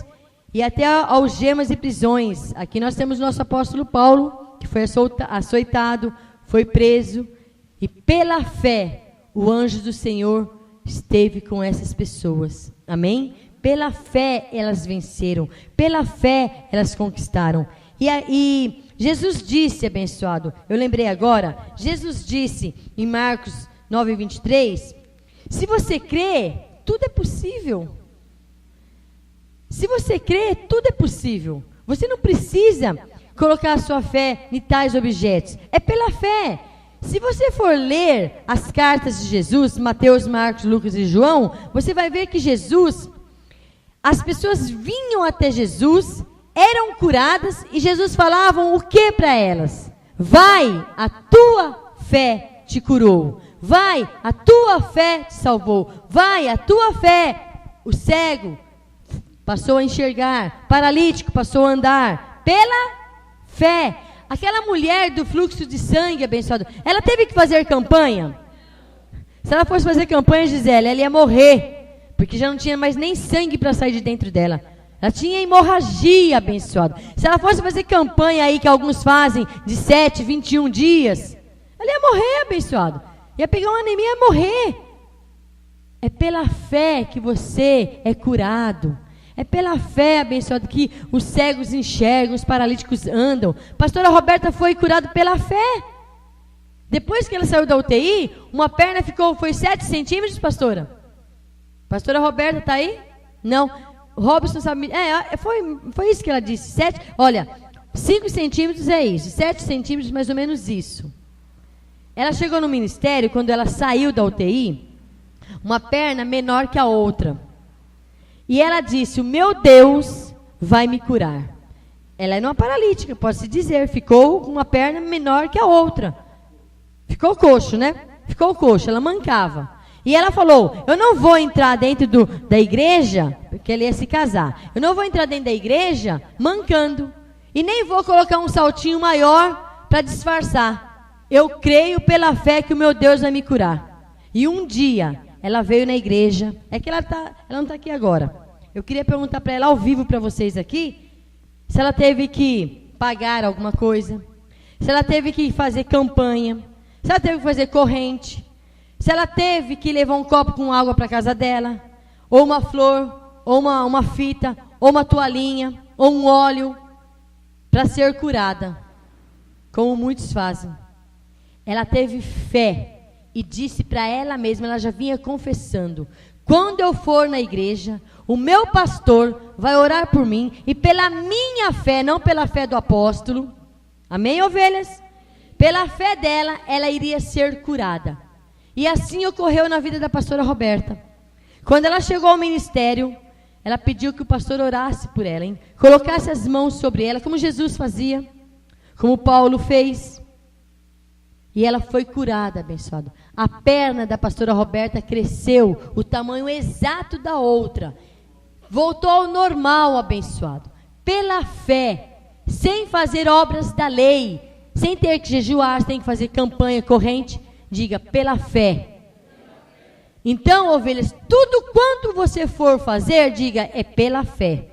e até algemas e prisões. Aqui nós temos nosso apóstolo Paulo, que foi açoitado, foi preso, e pela fé, o anjo do Senhor esteve com essas pessoas, amém? Pela fé elas venceram, pela fé elas conquistaram, e Jesus disse, abençoado, eu lembrei agora, Jesus disse em Marcos 9:23, se você crê, tudo é possível. Se você crê, tudo é possível. Você não precisa colocar a sua fé em tais objetos. É pela fé. Se você for ler as cartas de Jesus, Mateus, Marcos, Lucas e João, você vai ver que Jesus, as pessoas vinham até Jesus, eram curadas, e Jesus falava o que para elas? Vai, a tua fé te curou. Vai, a tua fé te salvou. Vai, a tua fé. O cego passou a enxergar, paralítico passou a andar, pela fé. Aquela mulher do fluxo de sangue, abençoada, ela teve que fazer campanha? Se ela fosse fazer campanha, Gisele, ela ia morrer, porque já não tinha mais nem sangue para sair de dentro dela. Ela tinha hemorragia, abençoada. Se ela fosse fazer campanha aí, que alguns fazem, de 7, 21 dias, ela ia morrer, abençoado. Ia pegar uma anemia e ia morrer. É pela fé que você é curado. É pela fé, abençoado, que os cegos enxergam, os paralíticos andam. Pastora Roberta foi curada pela fé. Depois que ela saiu da UTI, uma perna foi 7 centímetros, pastora? Pastora Roberta está aí? Não. Robson sabe. Foi isso que ela disse. 5 centímetros é isso. 7 centímetros, mais ou menos isso. Ela chegou no ministério, quando ela saiu da UTI, uma perna menor que a outra. E ela disse, o meu Deus vai me curar. Ela era uma paralítica, pode-se dizer. Ficou com uma perna menor que a outra. Ficou coxo, né? Ficou coxo, ela mancava. E ela falou, eu não vou entrar dentro da igreja, porque ela ia se casar. Eu não vou entrar dentro da igreja mancando. E nem vou colocar um saltinho maior para disfarçar. Eu creio pela fé que o meu Deus vai me curar. E um dia, ela veio na igreja. É que ela não está aqui agora. Eu queria perguntar para ela ao vivo para vocês aqui, se ela teve que pagar alguma coisa, se ela teve que fazer campanha, se ela teve que fazer corrente, se ela teve que levar um copo com água para casa dela, ou uma flor, ou uma fita, ou uma toalhinha, ou um óleo, para ser curada, como muitos fazem. Ela teve fé e disse para ela mesma, ela já vinha confessando, quando eu for na igreja, o meu pastor vai orar por mim, e pela minha fé, não pela fé do apóstolo, amém, ovelhas? Pela fé dela, ela iria ser curada. E assim ocorreu na vida da pastora Roberta. Quando ela chegou ao ministério, ela pediu que o pastor orasse por ela, hein? Colocasse as mãos sobre ela, como Jesus fazia, como Paulo fez. E ela foi curada, abençoado. A perna da pastora Roberta cresceu, o tamanho exato da outra. Voltou ao normal, abençoado. Pela fé, sem fazer obras da lei, sem ter que jejuar, sem fazer campanha corrente. Diga, pela fé. Então, ovelhas, tudo quanto você for fazer, diga, é pela fé.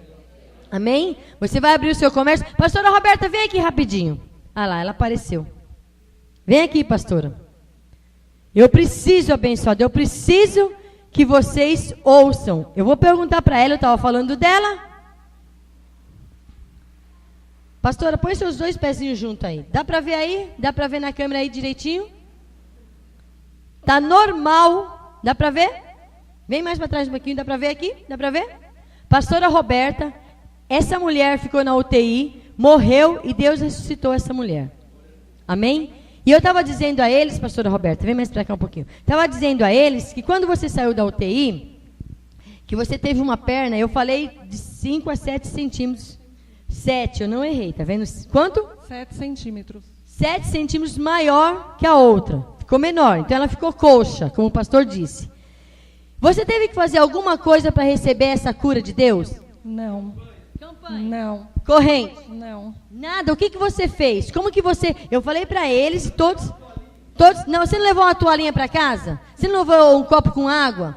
Amém? Você vai abrir o seu comércio. Pastora Roberta, vem aqui rapidinho. Ah lá, ela apareceu. Vem aqui, pastora. Eu preciso, abençoado, eu preciso que vocês ouçam. Eu vou perguntar para ela, eu estava falando dela. Pastora, põe seus 2 pezinhos juntos aí. Dá para ver aí? Dá para ver na câmera aí direitinho? Tá normal. Dá para ver? Vem mais para trás um pouquinho. Dá para ver aqui? Dá para ver? Pastora Roberta, essa mulher ficou na UTI, morreu e Deus ressuscitou essa mulher. Amém? E eu estava dizendo a eles, pastora Roberta, vem mais para cá um pouquinho. Estava dizendo a eles que quando você saiu da UTI, que você teve uma perna, eu falei de 5 a 7 centímetros. 7, eu não errei, tá vendo? Quanto? 7 centímetros. 7 centímetros maior que a outra. Ficou menor, então ela ficou coxa, como o pastor disse. Você teve que fazer alguma coisa para receber essa cura de Deus? Não. Campanha. Não. Corrente? Não. Nada. O que você fez? Como que você... Eu falei para eles, todos... Não, você não levou uma toalhinha para casa? Você não levou um copo com água?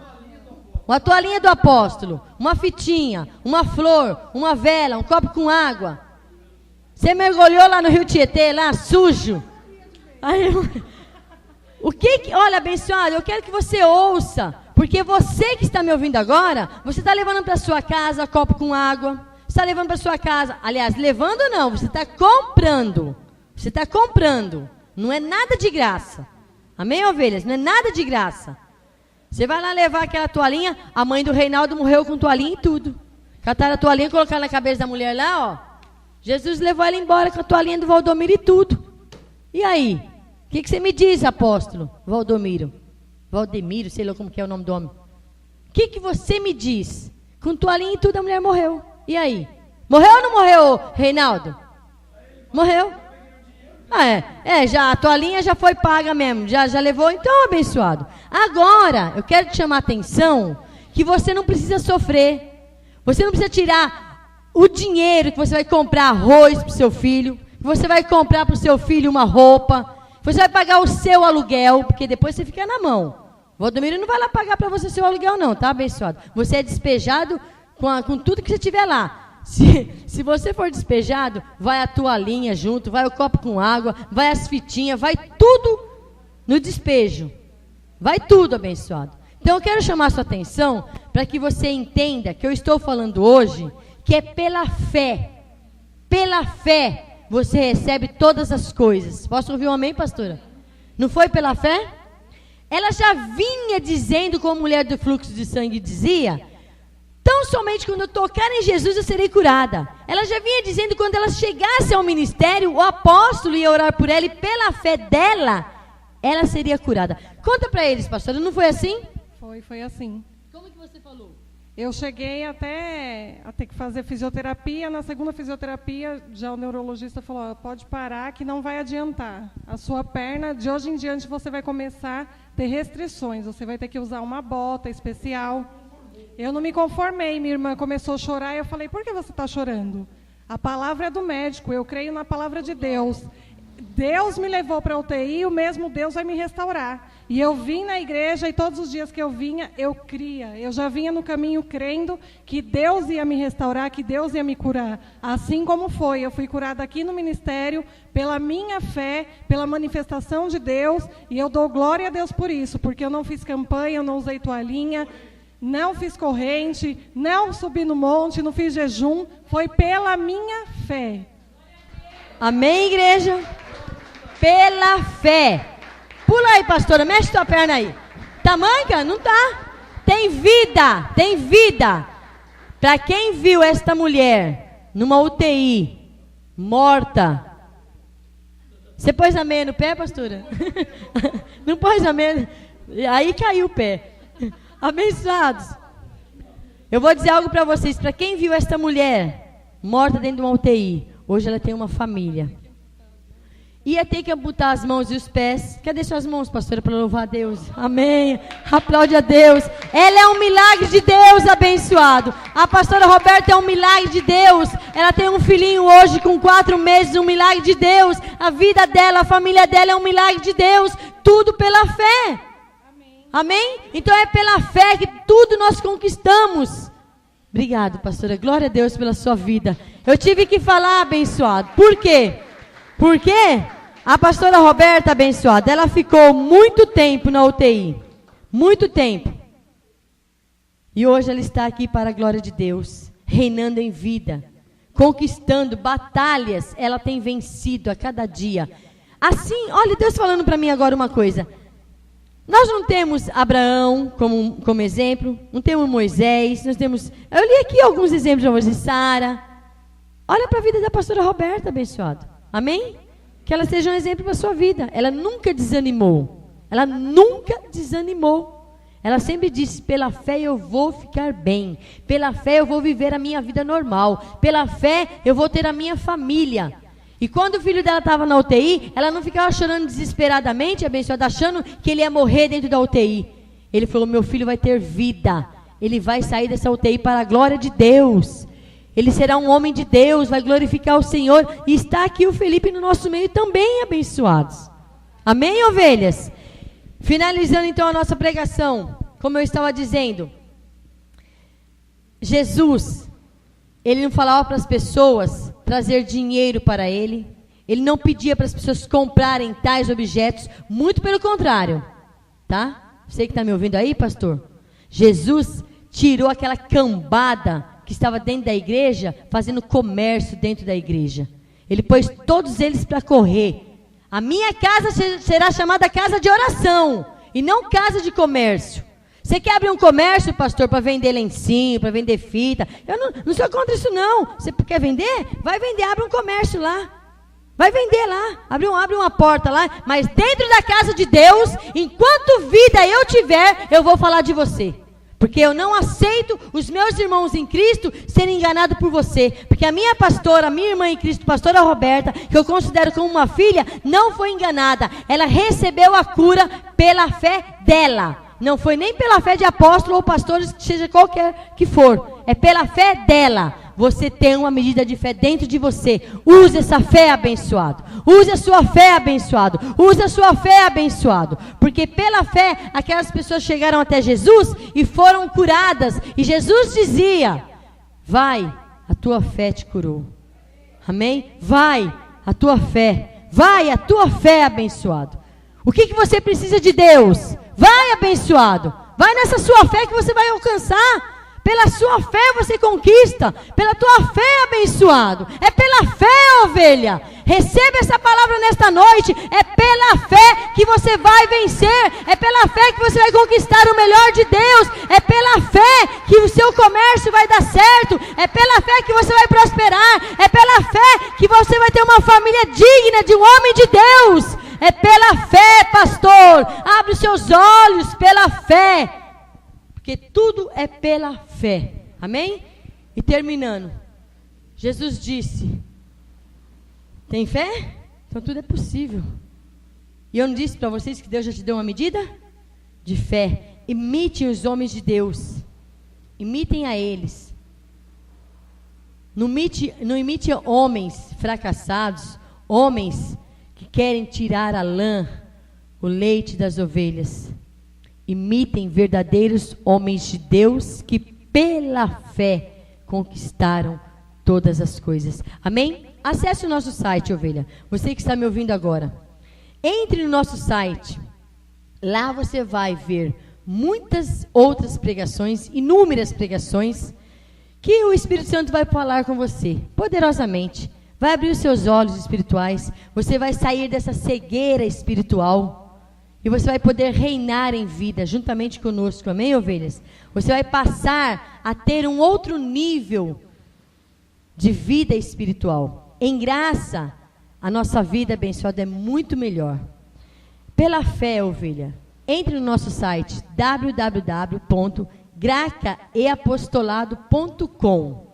Uma toalhinha do apóstolo, uma fitinha, uma flor, uma vela, um copo com água. Você mergulhou lá no Rio Tietê, lá, sujo. Aí, olha, abençoado, eu quero que você ouça, porque você que está me ouvindo agora, você está levando para sua casa copo com água, você está levando para sua casa, aliás, levando não, você está comprando. Você está comprando, não é nada de graça. Amém, ovelhas? Não é nada de graça. Você vai lá levar aquela toalhinha, a mãe do Reinaldo morreu com toalhinha e tudo. Cataram a toalhinha, colocaram na cabeça da mulher lá, ó. Jesus levou ela embora com a toalhinha do Valdomiro e tudo. E aí? O que você me diz, apóstolo? Valdemiro, sei lá como que é o nome do homem. O que você me diz? Com toalhinha e tudo a mulher morreu. E aí? Morreu ou não morreu, Reinaldo? Morreu. Ah, já, a toalhinha já foi paga mesmo, já levou, então abençoado. Agora, eu quero te chamar a atenção que você não precisa sofrer. Você não precisa tirar o dinheiro que você vai comprar arroz para o seu filho, que você vai comprar para o seu filho uma roupa, você vai pagar o seu aluguel, porque depois você fica na mão. O Valdomiro não vai lá pagar para você seu aluguel não, tá abençoado? Você é despejado com tudo que você tiver lá. Se você for despejado, vai a toalhinha junto, vai o copo com água, vai as fitinhas, vai tudo no despejo. Vai tudo, abençoado. Então eu quero chamar a sua atenção para que você entenda que eu estou falando hoje que é pela fé. Pela fé você recebe todas as coisas. Posso ouvir um amém, pastora? Não foi pela fé? Ela já vinha dizendo, como a mulher do fluxo de sangue dizia, tão somente quando eu tocar em Jesus eu serei curada. Ela já vinha dizendo, quando ela chegasse ao ministério, o apóstolo ia orar por ela e pela fé dela, ela seria curada. Conta para eles, pastora, não foi assim? Foi assim. Como que você falou? Eu cheguei até a ter que fazer fisioterapia. Na segunda fisioterapia, já o neurologista falou, pode parar que não vai adiantar. A sua perna, de hoje em diante, você vai começar a ter restrições. Você vai ter que usar uma bota especial. Eu não me conformei, minha irmã começou a chorar e eu falei, por que você está chorando? A palavra é do médico, eu creio na palavra de Deus. Deus me levou para a UTI, o mesmo Deus vai me restaurar. E eu vim na igreja e todos os dias que eu vinha, eu cria. Eu já vinha no caminho crendo que Deus ia me restaurar, que Deus ia me curar. Assim como foi, eu fui curada aqui no ministério, pela minha fé, pela manifestação de Deus. E eu dou glória a Deus por isso, porque eu não fiz campanha, eu não usei toalhinha, não fiz corrente, não subi no monte, não fiz jejum. Foi pela minha fé. Amém, igreja? Pela fé. Pula aí, pastora, mexe tua perna aí. Tá manca? Não tá. Tem vida, tem vida. Para quem viu esta mulher numa UTI, morta. Você pôs a meia no pé, pastora? Não pôs a meia. Aí caiu o pé. Abençoados. Eu vou dizer algo para vocês. Para quem viu esta mulher morta dentro de uma UTI, hoje ela tem uma família. ia ter que amputar as mãos e os pés. Cadê suas mãos, pastora, para louvar a Deus? Amém. Aplaude a Deus. Ela é um milagre de Deus, abençoado. A pastora Roberta é um milagre de Deus. Ela tem um filhinho hoje com 4 meses, um milagre de Deus. A vida dela, a família dela é um milagre de Deus. Tudo pela fé. Amém? Então é pela fé que tudo nós conquistamos. Obrigado, pastora. Glória a Deus pela sua vida. Eu tive que falar, abençoado. Por quê? Porque a pastora Roberta, abençoada, ela ficou muito tempo na UTI. Muito tempo. E hoje ela está aqui para a glória de Deus, reinando em vida, conquistando batalhas. Ela tem vencido a cada dia. Assim, olha, Deus falando para mim agora uma coisa. Nós não temos Abraão como exemplo, não temos Moisés, nós temos... Eu li aqui alguns exemplos de você, Sara. Olha para a vida da pastora Roberta, abençoado. Amém? Que ela seja um exemplo para a sua vida. Ela nunca desanimou. Ela nunca desanimou. Ela sempre disse, pela fé eu vou ficar bem. Pela fé eu vou viver a minha vida normal. Pela fé eu vou ter a minha família. E quando o filho dela estava na UTI, ela não ficava chorando desesperadamente, abençoada, achando que ele ia morrer dentro da UTI. Ele falou, meu filho vai ter vida. Ele vai sair dessa UTI para a glória de Deus. Ele será um homem de Deus, vai glorificar o Senhor. E está aqui o Felipe no nosso meio também, abençoados. Amém, ovelhas? Finalizando então a nossa pregação, como eu estava dizendo. Jesus, ele não falava para as pessoas trazer dinheiro para ele. Ele não pedia para as pessoas comprarem tais objetos. Muito pelo contrário. Tá? Você que está me ouvindo aí, pastor? Jesus tirou aquela cambada que estava dentro da igreja, fazendo comércio dentro da igreja. Ele pôs todos eles para correr. A minha casa será chamada casa de oração, e não casa de comércio. Você quer abrir um comércio, pastor, para vender lencinho, para vender fita? Eu não sou contra isso, não. Você quer vender? Vai vender, abre um comércio lá. Vai vender lá, abre uma porta lá. Mas dentro da casa de Deus, enquanto vida eu tiver, eu vou falar de você. Porque eu não aceito os meus irmãos em Cristo serem enganados por você. Porque a minha pastora, a minha irmã em Cristo, pastora Roberta, que eu considero como uma filha, não foi enganada. Ela recebeu a cura pela fé dela. Não foi nem pela fé de apóstolo ou pastores, seja qualquer que for. É pela fé dela. Você tem uma medida de fé dentro de você. Use essa fé, abençoado. Use a sua fé, abençoado. Use a sua fé, abençoado. Porque pela fé, aquelas pessoas chegaram até Jesus e foram curadas. E Jesus dizia, vai, a tua fé te curou. Amém? Vai, a tua fé. Vai, a tua fé, abençoado. O que você precisa de Deus? Vai, abençoado. Vai nessa sua fé que você vai alcançar. Pela sua fé você conquista. Pela tua fé, abençoado. É pela fé, ovelha. Receba essa palavra nesta noite. É pela fé que você vai vencer. É pela fé que você vai conquistar o melhor de Deus. É pela fé que o seu comércio vai dar certo. É pela fé que você vai prosperar. É pela fé que você vai ter uma família digna de um homem de Deus. É pela fé, pastor. Abre os seus olhos pela fé. Porque tudo é pela fé. Amém? E terminando. Jesus disse, tem fé? Então tudo é possível. E eu não disse para vocês que Deus já te deu uma medida? De fé. Imitem os homens de Deus. Imitem a eles. Não imite homens fracassados. Homens que querem tirar a lã, o leite das ovelhas. Imitem verdadeiros homens de Deus que pela fé conquistaram todas as coisas. Amém? Acesse o nosso site, ovelha. Você que está me ouvindo agora. Entre no nosso site. Lá você vai ver muitas outras pregações, inúmeras pregações, que o Espírito Santo vai falar com você, poderosamente. Vai abrir os seus olhos espirituais. Você vai sair dessa cegueira espiritual. E você vai poder reinar em vida juntamente conosco, amém, ovelhas? Você vai passar a ter um outro nível de vida espiritual. Em graça, a nossa vida abençoada é muito melhor. Pela fé, ovelha, entre no nosso site www.gracaeapostolado.com.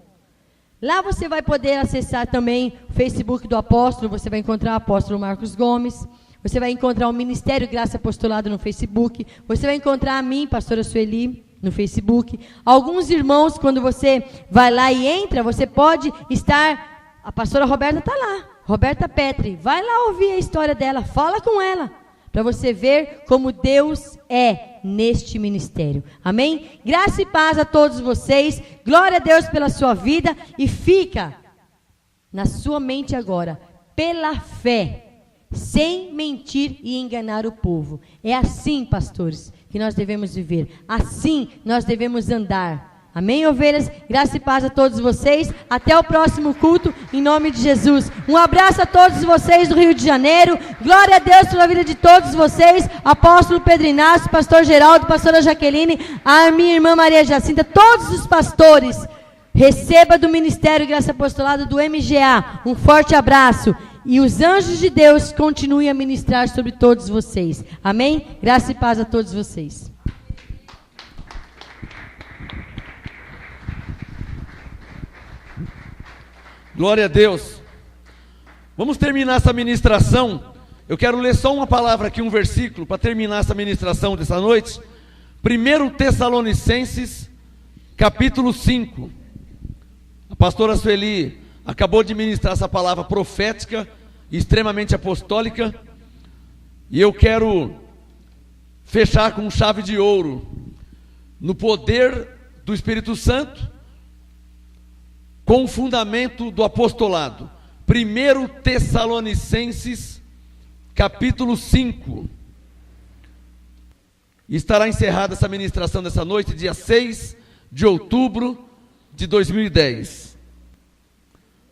Lá você vai poder acessar também o Facebook do apóstolo, você vai encontrar o apóstolo Marcos Gomes, você vai encontrar o Ministério Graça e Apostolado no Facebook, você vai encontrar a mim, pastora Sueli, no Facebook. Alguns irmãos, quando você vai lá e entra, você pode estar, a pastora Roberta está lá, Roberta Petri, vai lá ouvir a história dela, fala com ela, para você ver como Deus é neste ministério. Amém? Graça e paz a todos vocês, glória a Deus pela sua vida, e fica na sua mente agora, pela fé, sem mentir e enganar o povo. É assim, pastores, que nós devemos viver. Assim nós devemos andar. Amém, ovelhas? Graça e paz a todos vocês. Até o próximo culto, em nome de Jesus. Um abraço a todos vocês do Rio de Janeiro. Glória a Deus pela vida de todos vocês. Apóstolo Pedro Inácio, pastor Geraldo, pastora Jaqueline, a minha irmã Maria Jacinta, todos os pastores. Receba do Ministério Graça e Apostolado do MGA. Um forte abraço. E os anjos de Deus continuem a ministrar sobre todos vocês. Amém? Graça e paz a todos vocês. Glória a Deus. Vamos terminar essa ministração. Eu quero ler só uma palavra aqui, um versículo, para terminar essa ministração dessa noite. 1 Tessalonicenses, capítulo 5. A pastora Sueli acabou de ministrar essa palavra profética, extremamente apostólica, e eu quero fechar com chave de ouro, no poder do Espírito Santo, com o fundamento do apostolado. 1 Tessalonicenses, capítulo 5. Estará encerrada essa ministração dessa noite, dia 6 de outubro de 2010.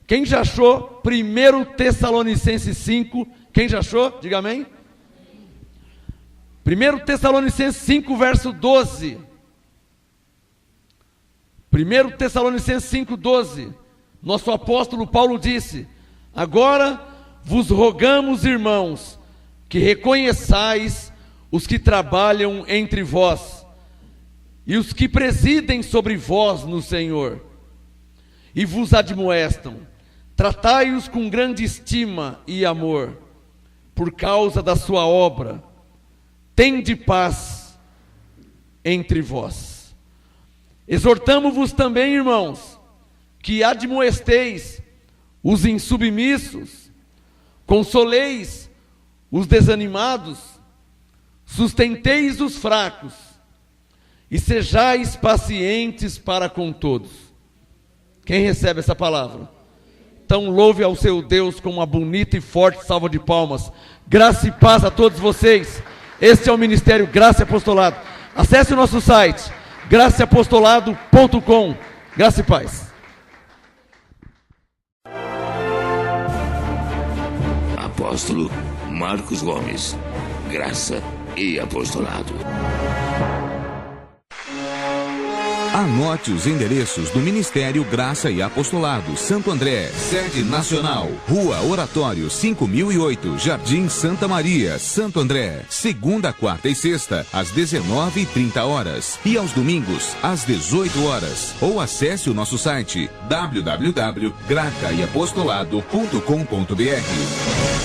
Quem já achou 1 Tessalonicenses 5? Quem já achou? Diga amém. 1 Tessalonicenses 5, verso 12. 1 Tessalonicenses 5, 12. Nosso apóstolo Paulo disse: agora vos rogamos, irmãos, que reconheçais os que trabalham entre vós e os que presidem sobre vós no Senhor, e vos admoestam. Tratai-os com grande estima e amor, por causa da sua obra. Tende paz entre vós. Exortamo-vos também, irmãos, que admoesteis os insubmissos, consoleis os desanimados, sustenteis os fracos, e sejais pacientes para com todos. Quem recebe essa palavra? Então louve ao seu Deus com uma bonita e forte salva de palmas. Graça e paz a todos vocês. Este é o Ministério Graça e Apostolado. Acesse o nosso site, graçaapostolado.com. Graça e paz. Apóstolo Marcos Gomes. Graça e Apostolado. Anote os endereços do Ministério Graça e Apostolado Santo André, sede nacional, Rua Oratório 5008, Jardim Santa Maria, Santo André, segunda, quarta e sexta, às 19h30, e aos domingos, às 18h, ou acesse o nosso site www.gracaeapostolado.com.br.